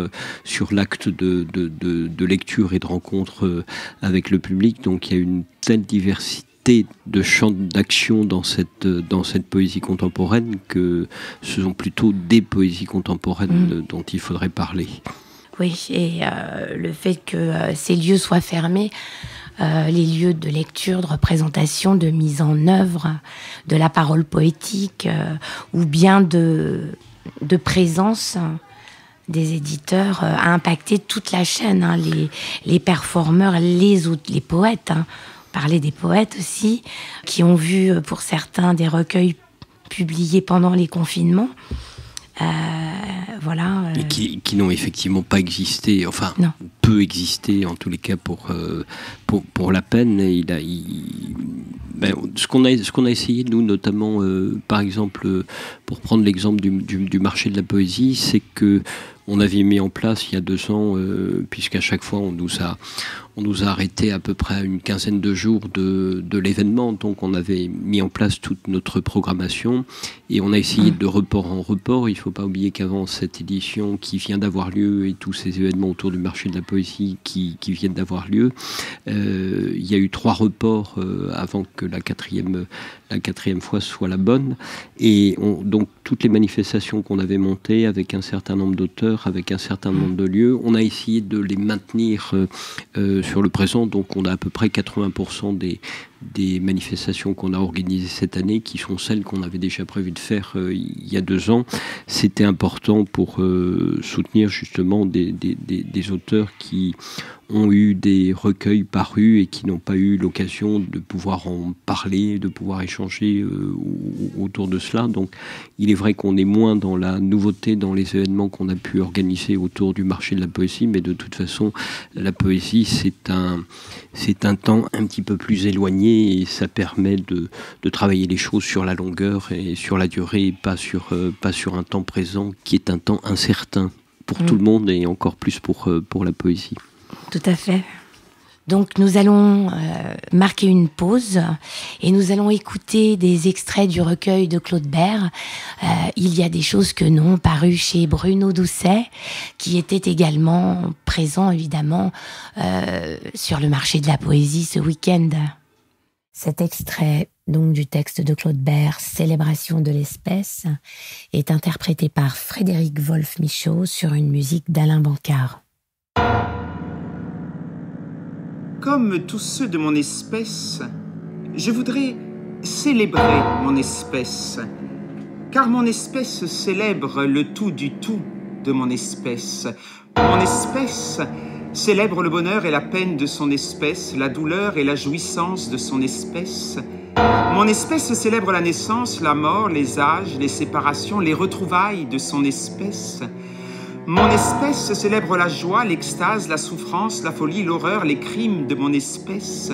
l'acte de lecture et de rencontre avec le public. Donc il y a une telle diversité de champs d'action dans cette poésie contemporaine que ce sont plutôt des poésies contemporaines dont il faudrait parler. oui. Et le fait que ces lieux soient fermés, les lieux de lecture, de représentation, de mise en œuvre, de la parole poétique, ou bien de présence des éditeurs, a impacté toute la chaîne, hein, les performeurs, les poètes. Hein. On parlait des poètes aussi, qui ont vu, pour certains, des recueils publiés pendant les confinements. Voilà. Et qui n'ont effectivement pas existé, enfin, non. Peu existé, en tous les cas, pour la peine. Ce qu'on a essayé, nous, notamment, par exemple, pour prendre l'exemple du marché de la poésie, c'est que on avait mis en place il y a 2 ans, puisqu'à chaque fois on nous a arrêté à peu près à une quinzaine de jours de l'événement, donc on avait mis en place toute notre programmation et on a essayé de report en report. Il ne faut pas oublier qu'avant cette édition qui vient d'avoir lieu et tous ces événements autour du marché de la poésie qui viennent d'avoir lieu, il y a eu 3 reports avant que la quatrième fois soit la bonne. Et donc toutes les manifestations qu'on avait montées avec un certain nombre d'auteurs, avec un certain nombre de lieux, on a essayé de les maintenir sur le présent. Donc on a à peu près 80% des manifestations qu'on a organisées cette année qui sont celles qu'on avait déjà prévu de faire il y a 2 ans. C'était important pour soutenir justement des auteurs qui ont eu des recueils parus et qui n'ont pas eu l'occasion de pouvoir en parler, de pouvoir échanger autour de cela. Donc il est vrai qu'on est moins dans la nouveauté dans les événements qu'on a pu organiser autour du marché de la poésie, mais de toute façon la poésie c'est un temps un petit peu plus éloigné et ça permet de travailler les choses sur la longueur et sur la durée et pas sur un temps présent qui est un temps incertain pour tout le monde et encore plus pour la poésie. Tout à fait. Donc nous allons marquer une pause et nous allons écouter des extraits du recueil de Claude Bert. Il y a des choses que non, paru chez Bruno Doucet, qui était également présent évidemment sur le marché de la poésie ce week-end. Cet extrait donc du texte de Claude Bert, Célébration de l'espèce, est interprété par Frédéric Wolf-Michaud sur une musique d'Alain Bancard. Comme tous ceux de mon espèce, je voudrais célébrer mon espèce, car mon espèce célèbre le tout du tout de mon espèce. Mon espèce célèbre le bonheur et la peine de son espèce, la douleur et la jouissance de son espèce. Mon espèce célèbre la naissance, la mort, les âges, les séparations, les retrouvailles de son espèce. Mon espèce célèbre la joie, l'extase, la souffrance, la folie, l'horreur, les crimes de mon espèce.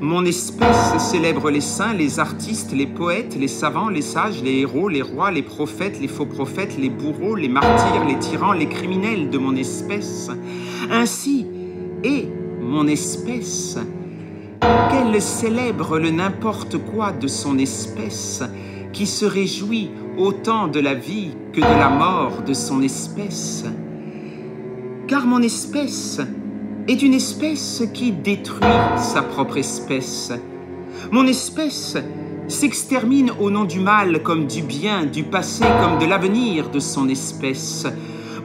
Mon espèce célèbre les saints, les artistes, les poètes, les savants, les sages, les héros, les rois, les prophètes, les faux prophètes, les bourreaux, les martyrs, les tyrans, les criminels de mon espèce. Ainsi est mon espèce, qu'elle célèbre le n'importe quoi de son espèce, qui se réjouit autant de la vie que de la mort de son espèce. Car mon espèce est une espèce qui détruit sa propre espèce. Mon espèce s'extermine au nom du mal comme du bien, du passé comme de l'avenir de son espèce.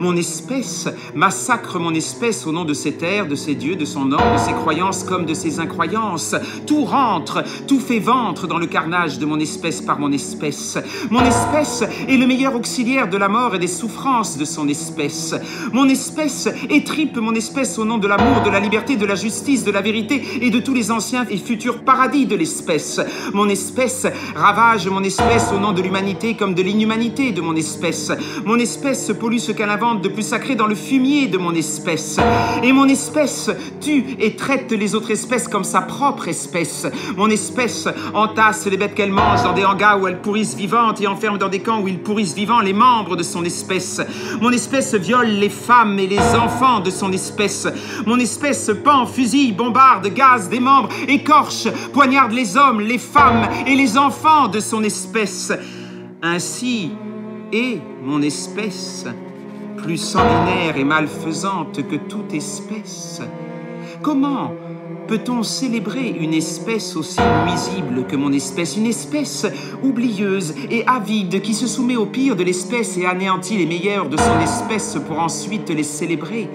Mon espèce massacre mon espèce au nom de ses terres, de ses dieux, de son ordre, de ses croyances comme de ses incroyances. Tout rentre, tout fait ventre dans le carnage de mon espèce par mon espèce. Mon espèce est le meilleur auxiliaire de la mort et des souffrances de son espèce. Mon espèce étripe mon espèce au nom de l'amour, de la liberté, de la justice, de la vérité et de tous les anciens et futurs paradis de l'espèce. Mon espèce ravage mon espèce au nom de l'humanité comme de l'inhumanité de mon espèce. Mon espèce pollue ce qu'elle invente de plus sacré dans le fumier de mon espèce. Et mon espèce tue et traite les autres espèces comme sa propre espèce. Mon espèce entasse les bêtes qu'elle mange dans des hangars où elles pourrissent vivantes et enferme dans des camps où ils pourrissent vivants les membres de son espèce. Mon espèce viole les femmes et les enfants de son espèce. Mon espèce pend, fusille, bombarde, gaze, démembre, écorche, poignarde les hommes, les femmes et les enfants de son espèce. Ainsi est mon espèce, plus sanguinaire et malfaisante que toute espèce. Comment peut-on célébrer une espèce aussi nuisible que mon espèce, une espèce oublieuse et avide qui se soumet au pire de l'espèce et anéantit les meilleurs de son espèce pour ensuite les célébrer?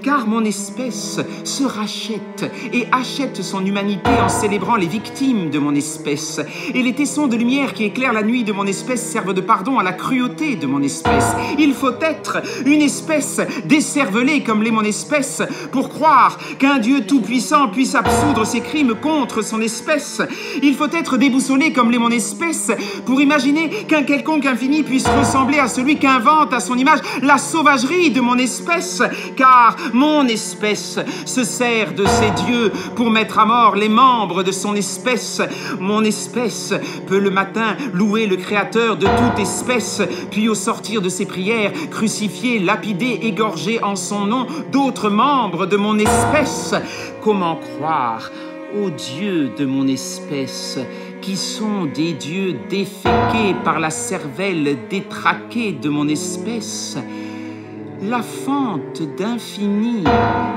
Car mon espèce se rachète et achète son humanité en célébrant les victimes de mon espèce. Et les tessons de lumière qui éclairent la nuit de mon espèce servent de pardon à la cruauté de mon espèce. Il faut être une espèce décervelée comme l'est mon espèce pour croire qu'un Dieu tout-puissant puisse absoudre ses crimes contre son espèce. Il faut être déboussolé comme l'est mon espèce pour imaginer qu'un quelconque infini puisse ressembler à celui qu'invente à son image la sauvagerie de mon espèce. Car mon espèce se sert de ses dieux pour mettre à mort les membres de son espèce. Mon espèce peut le matin louer le Créateur de toute espèce, puis au sortir de ses prières, crucifier, lapider, égorger en son nom d'autres membres de mon espèce. Comment croire aux dieux de mon espèce, qui sont des dieux déféqués par la cervelle détraquée de mon espèce? La fente d'infini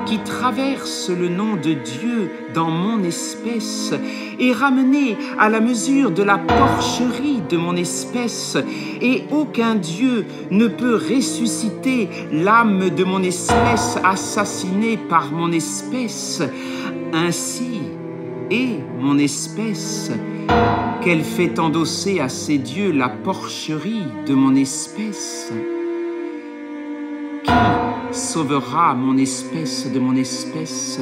qui traverse le nom de Dieu dans mon espèce est ramenée à la mesure de la porcherie de mon espèce, et aucun Dieu ne peut ressusciter l'âme de mon espèce assassinée par mon espèce. Ainsi est mon espèce, qu'elle fait endosser à ses dieux la porcherie de mon espèce. Qui sauvera mon espèce de mon espèce?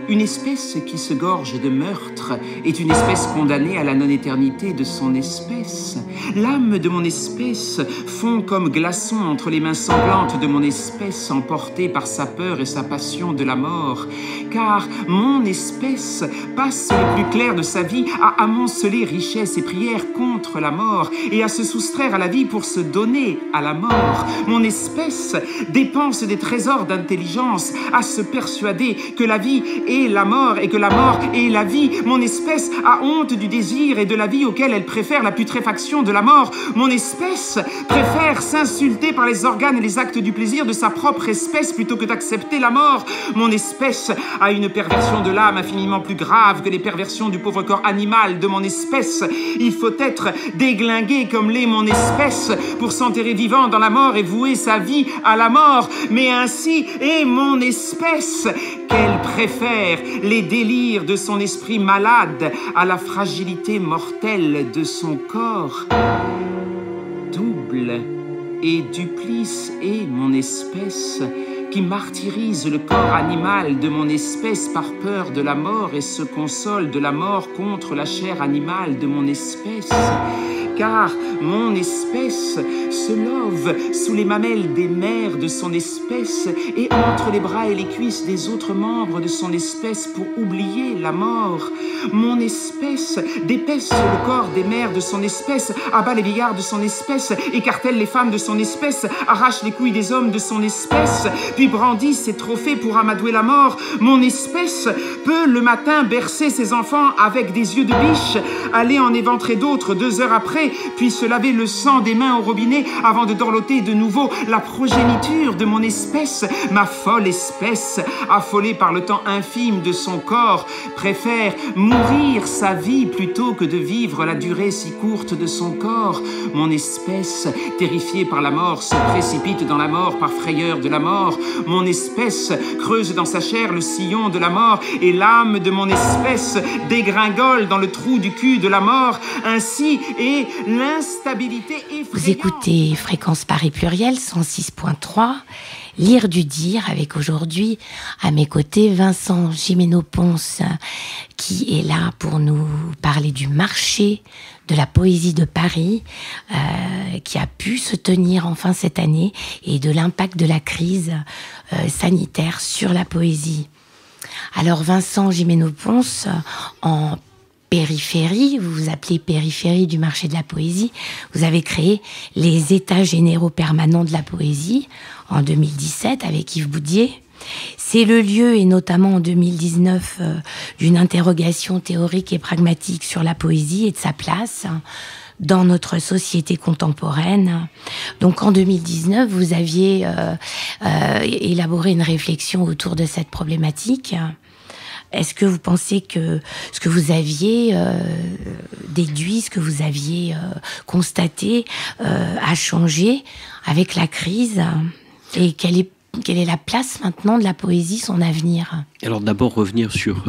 Une espèce qui se gorge de meurtre est une espèce condamnée à la non-éternité de son espèce. L'âme de mon espèce fond comme glaçon entre les mains sanglantes de mon espèce, emportée par sa peur et sa passion de la mort. Car mon espèce passe le plus clair de sa vie à amonceler richesse et prière contre la mort et à se soustraire à la vie pour se donner à la mort. Mon espèce dépense des trésors d'intelligence à se persuader que la vie est la mort et que la mort est la vie. Mon espèce a honte du désir et de la vie auquel elle préfère la putréfaction de la mort. Mon espèce préfère s'insulter par les organes et les actes du plaisir de sa propre espèce plutôt que d'accepter la mort. Mon espèce a une perversion de l'âme infiniment plus grave que les perversions du pauvre corps animal de mon espèce. Il faut être déglingué comme l'est mon espèce pour s'enterrer vivant dans la mort et vouer sa vie à la mort. Mais ainsi est mon espèce, qu'elle préfère les délires de son esprit malade à la fragilité mortelle de son corps. Double et duplice est mon espèce, qui martyrise le corps animal de mon espèce par peur de la mort et se console de la mort contre la chair animale de mon espèce. Car mon espèce se love sous les mamelles des mères de son espèce et entre les bras et les cuisses des autres membres de son espèce pour oublier la mort. Mon espèce dépaisse le corps des mères de son espèce, abat les vieillards de son espèce, écartèle les femmes de son espèce, arrache les couilles des hommes de son espèce, puis brandit ses trophées pour amadouer la mort. Mon espèce peut le matin bercer ses enfants avec des yeux de biche, aller en éventrer d'autres 2 heures après, puis se laver le sang des mains au robinet avant de dorloter de nouveau la progéniture de mon espèce. Ma folle espèce, affolée par le temps infime de son corps, préfère mourir sa vie plutôt que de vivre la durée si courte de son corps. Mon espèce, terrifiée par la mort, se précipite dans la mort par frayeur de la mort. Mon espèce creuse dans sa chair le sillon de la mort et l'âme de mon espèce dégringole dans le trou du cul de la mort. Ainsi est l'instabilité effrayante. Vous écoutez Fréquence Paris Pluriel 106.3, Lire du dire, avec aujourd'hui à mes côtés Vincent Gimeno-Ponce qui est là pour nous parler du marché de la poésie de Paris qui a pu se tenir enfin cette année et de l'impact de la crise sanitaire sur la poésie. Alors Vincent Gimeno-Ponce, en périphérie, vous vous appelez périphérie du marché de la poésie, vous avez créé les États généraux permanents de la poésie en 2017 avec Yves Boudier. C'est le lieu, et notamment en 2019, d'une interrogation théorique et pragmatique sur la poésie et de sa place dans notre société contemporaine. Donc en 2019, vous aviez élaboré une réflexion autour de cette problématique. est-ce que vous pensez que ce que vous aviez déduit, ce que vous aviez constaté a changé avec la crise? Et quelle est la place maintenant de la poésie, son avenir? Alors d'abord revenir sur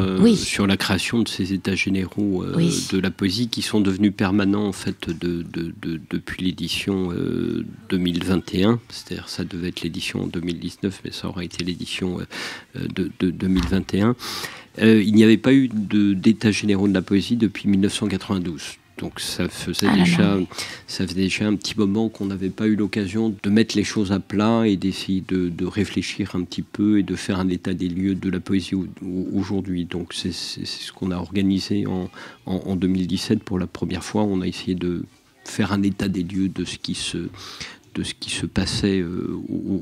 la création de ces états généraux de la poésie qui sont devenus permanents en fait depuis l'édition 2021. C'est-à-dire ça devait être l'édition en 2019, mais ça aura été l'édition de 2021. Il n'y avait pas eu d'états généraux de la poésie depuis 1992. Donc ça faisait déjà un petit moment qu'on n'avait pas eu l'occasion de mettre les choses à plat et d'essayer de réfléchir un petit peu et de faire un état des lieux de la poésie aujourd'hui. Donc c'est ce qu'on a organisé en 2017 pour la première fois. On a essayé de faire un état des lieux de ce qui se passait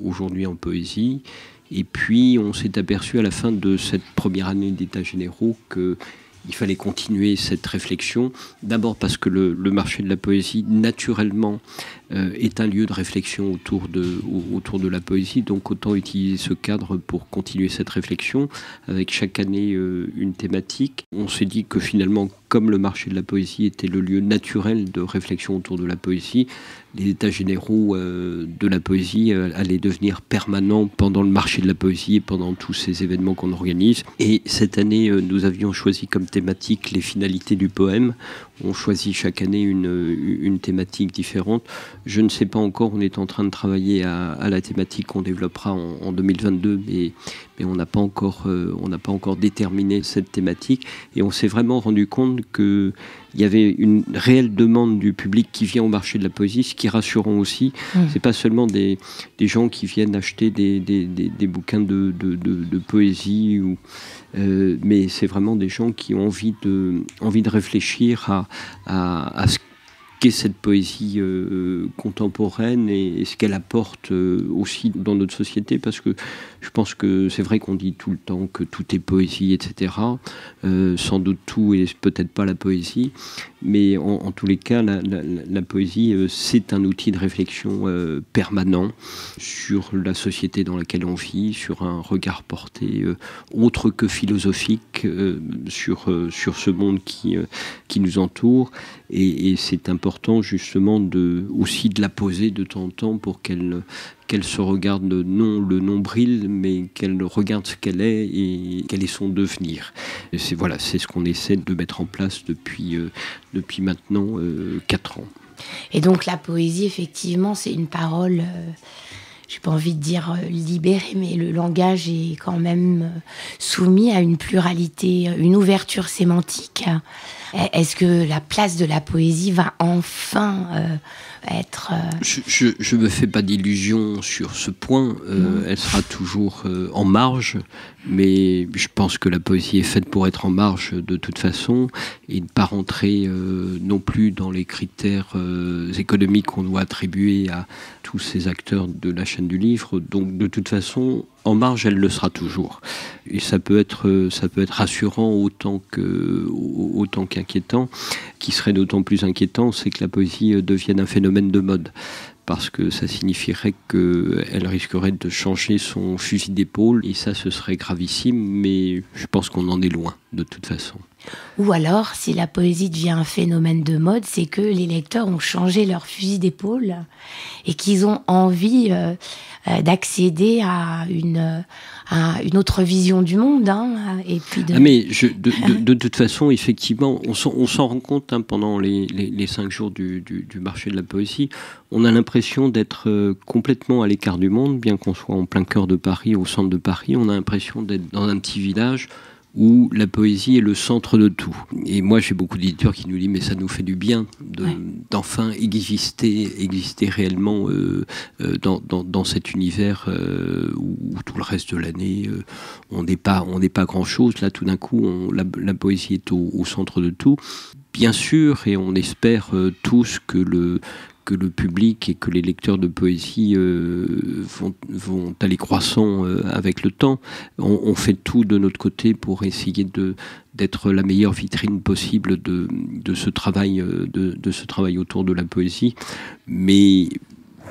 aujourd'hui en poésie. Et puis on s'est aperçu à la fin de cette première année d'états généraux qu'il fallait continuer cette réflexion, d'abord parce que le marché de la poésie, naturellement, est un lieu de réflexion autour de la poésie, donc autant utiliser ce cadre pour continuer cette réflexion, avec chaque année une thématique. On s'est dit que finalement, comme le marché de la poésie était le lieu naturel de réflexion autour de la poésie, les états généraux de la poésie allaient devenir permanents pendant le marché de la poésie et pendant tous ces événements qu'on organise. Et cette année, nous avions choisi comme thématique les finalités du poème. On choisit chaque année une thématique différente. Je ne sais pas encore, on est en train de travailler à la thématique qu'on développera en 2022, mais on n'a pas encore déterminé cette thématique. Et on s'est vraiment rendu compte qu'il y avait une réelle demande du public qui vient au marché de la poésie, ce qui est rassurant aussi. C'est pas seulement des gens qui viennent acheter des bouquins de poésie, mais c'est vraiment des gens qui ont envie de réfléchir à ce qu'est cette poésie contemporaine et ce qu'elle apporte aussi dans notre société, parce que je pense que c'est vrai qu'on dit tout le temps que tout est poésie, etc. Sans doute tout et peut-être pas la poésie, mais en tous les cas, la poésie, c'est un outil de réflexion permanent sur la société dans laquelle on vit, sur un regard porté autre que philosophique sur ce monde qui nous entoure, et c'est important justement aussi de la poser de temps en temps pour qu'elle se regarde non le nombril, mais qu'elle regarde ce qu'elle est et quel est son devenir. C'est ce qu'on essaie de mettre en place depuis maintenant 4 ans. Et donc la poésie, effectivement, c'est une parole, j'ai pas envie de dire libérée, mais le langage est quand même soumis à une pluralité, une ouverture sémantique. Est-ce que la place de la poésie va enfin être... Je me fais pas d'illusions sur ce point. Elle sera toujours en marge, mais je pense que la poésie est faite pour être en marge de toute façon et ne pas rentrer non plus dans les critères économiques qu'on doit attribuer à tous ces acteurs de la chaîne du livre. Donc de toute façon, en marge, elle le sera toujours. Et ça peut être rassurant autant qu'inquiétant. Qui serait d'autant plus inquiétant, c'est que la poésie devienne un phénomène de mode. Parce que ça signifierait qu'elle risquerait de changer son fusil d'épaule. Et ça, ce serait gravissime, mais je pense qu'on en est loin, de toute façon. Ou alors, si la poésie devient un phénomène de mode, c'est que les lecteurs ont changé leur fusil d'épaule et qu'ils ont envie d'accéder à une autre vision du monde. Et puis mais de toute façon, effectivement, on s'en rend compte pendant les 5 jours du marché de la poésie. On a l'impression d'être complètement à l'écart du monde, bien qu'on soit en plein cœur de Paris, au centre de Paris. On a l'impression d'être dans un petit village où la poésie est le centre de tout. Et moi, j'ai beaucoup d'éditeurs qui nous disent « mais ça nous fait du bien d'enfin exister réellement dans cet univers où tout le reste de l'année, on n'est pas grand-chose. Là, tout d'un coup, la poésie est au centre de tout. » Bien sûr, et on espère tous que le public et que les lecteurs de poésie vont aller croissant avec le temps. On fait tout de notre côté pour essayer d'être la meilleure vitrine possible de ce travail autour de la poésie. Mais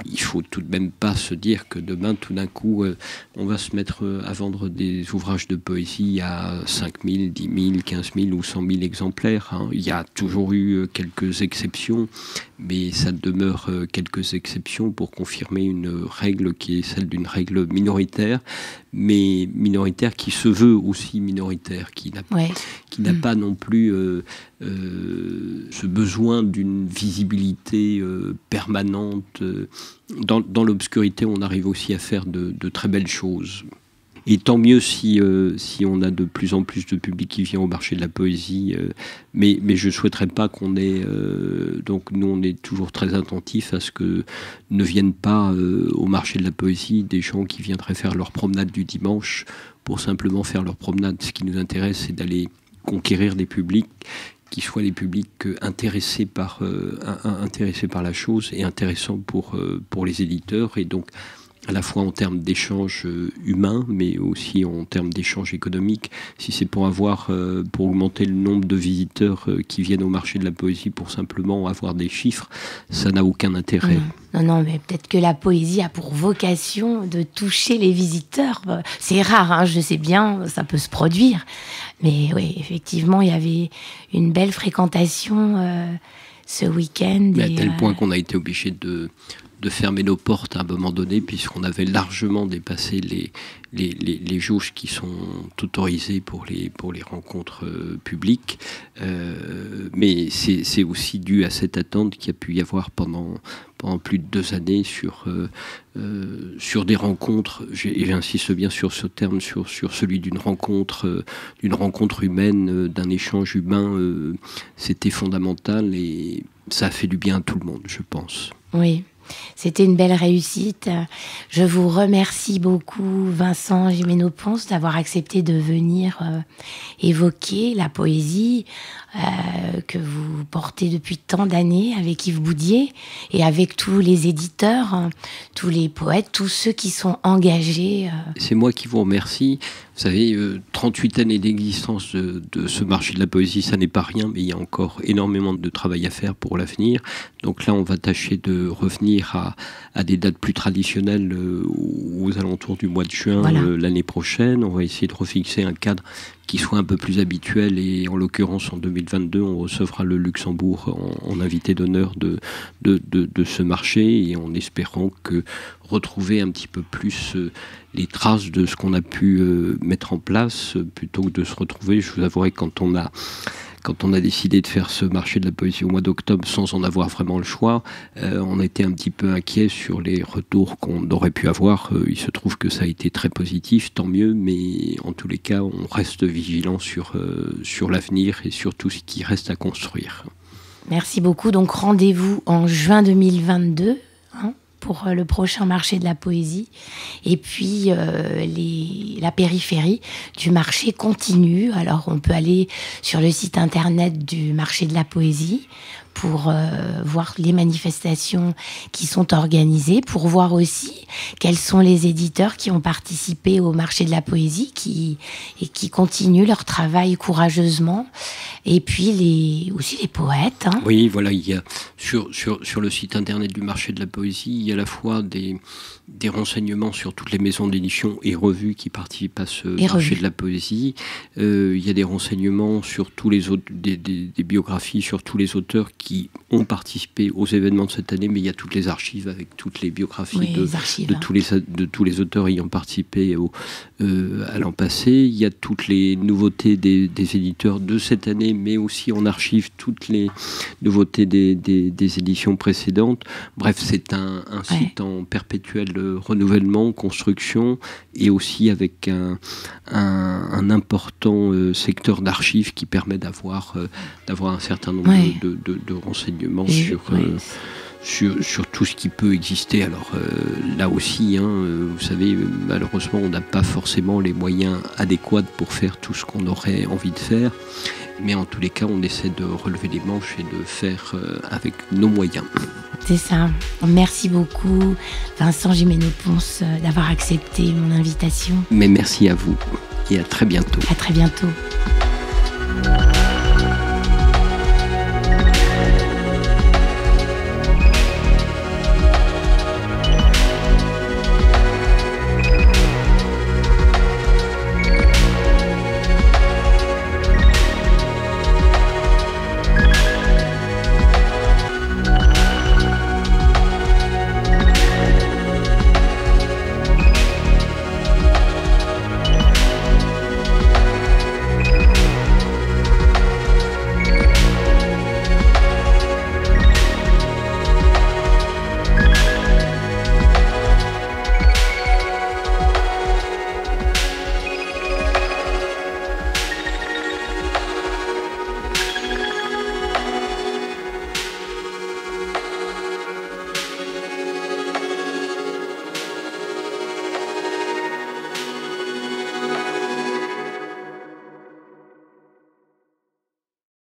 Il faut tout de même pas se dire que demain, tout d'un coup, on va se mettre à vendre des ouvrages de poésie à 5 000, 10 000, 15 000 ou 100 000 exemplaires. Hein. Il y a toujours eu quelques exceptions, mais ça demeure quelques exceptions pour confirmer une règle qui est celle d'une règle minoritaire, mais minoritaire qui se veut aussi minoritaire, qui n'a pas non plus ce besoin d'une visibilité permanente. Dans l'obscurité, on arrive aussi à faire de très belles choses. Et tant mieux si on a de plus en plus de public qui vient au marché de la poésie. Mais je ne souhaiterais pas qu'on ait... donc nous, on est toujours très attentifs à ce que ne viennent pas au marché de la poésie des gens qui viendraient faire leur promenade du dimanche pour simplement faire leur promenade. Ce qui nous intéresse, c'est d'aller conquérir des publics qui soient les publics intéressés par la chose et intéressants pour les éditeurs. Et donc, à la fois en termes d'échanges humains, mais aussi en termes d'échanges économiques. Si c'est pour augmenter le nombre de visiteurs qui viennent au marché de la poésie pour simplement avoir des chiffres, ça n'a aucun intérêt. Non, mais peut-être que la poésie a pour vocation de toucher les visiteurs. C'est rare, hein, je sais bien, ça peut se produire. Mais oui, effectivement, il y avait une belle fréquentation ce week-end. Mais à tel point qu'on a été obligé de fermer nos portes à un moment donné, puisqu'on avait largement dépassé les jauges qui sont autorisées pour les rencontres publiques. Mais c'est aussi dû à cette attente qu'il y a pu y avoir pendant plus de 2 années sur des rencontres, et j'insiste bien sur ce terme, sur celui d'une rencontre humaine, d'un échange humain. C'était fondamental et ça a fait du bien à tout le monde, je pense. Oui. C'était une belle réussite. Je vous remercie beaucoup, Vincent Gimeno-Ponce, d'avoir accepté de venir évoquer la poésie que vous portez depuis tant d'années avec Yves Boudier et avec tous les éditeurs, tous les poètes, tous ceux qui sont engagés. C'est moi qui vous remercie. Vous savez, 38 années d'existence de ce marché de la poésie, ça n'est pas rien, mais il y a encore énormément de travail à faire pour l'avenir. Donc là, on va tâcher de revenir à des dates plus traditionnelles aux alentours du mois de juin l'année prochaine. On va essayer de refixer un cadre qui soit un peu plus habituel, et en l'occurrence en 2022 on recevra le Luxembourg en invité d'honneur de ce marché, et en espérant que retrouver un petit peu plus les traces de ce qu'on a pu mettre en place, plutôt que de se retrouver, je vous avouerai, quand on a décidé de faire ce marché de la poésie au mois d'octobre sans en avoir vraiment le choix, on a été un petit peu inquiet sur les retours qu'on aurait pu avoir. Il se trouve que ça a été très positif, tant mieux, mais en tous les cas, on reste vigilant sur l'avenir et sur tout ce qui reste à construire. Merci beaucoup. Donc rendez-vous en juin 2022 pour le prochain marché de la poésie. Et puis, la périphérie du marché continue. Alors, on peut aller sur le site internet du marché de la poésie pour voir les manifestations qui sont organisées, pour voir aussi quels sont les éditeurs qui ont participé au marché de la poésie et qui continuent leur travail courageusement. Et puis aussi les poètes. Oui, voilà, il y a sur le site internet du marché de la poésie, il y a à la fois des renseignements sur toutes les maisons d'édition et revues qui participent à ce marché de la poésie. Il y a des renseignements sur tous les autres, des biographies sur tous les auteurs qui ont participé aux événements de cette année, mais il y a toutes les archives avec toutes les biographies de tous les auteurs ayant participé à l'an passé. Il y a toutes les nouveautés des éditeurs de cette année, mais aussi en archive toutes les nouveautés des éditions précédentes. Bref, c'est un site en perpétuel renouvellement, construction, et aussi avec un important secteur d'archives qui permet d'avoir un certain nombre de renseignements sur tout ce qui peut exister. Alors là aussi, vous savez, malheureusement, on n'a pas forcément les moyens adéquats pour faire tout ce qu'on aurait envie de faire. Mais en tous les cas, on essaie de relever les manches et de faire avec nos moyens. C'est ça. Merci beaucoup, Vincent Gimeno-Ponce, d'avoir accepté mon invitation. Mais merci à vous et à très bientôt. À très bientôt.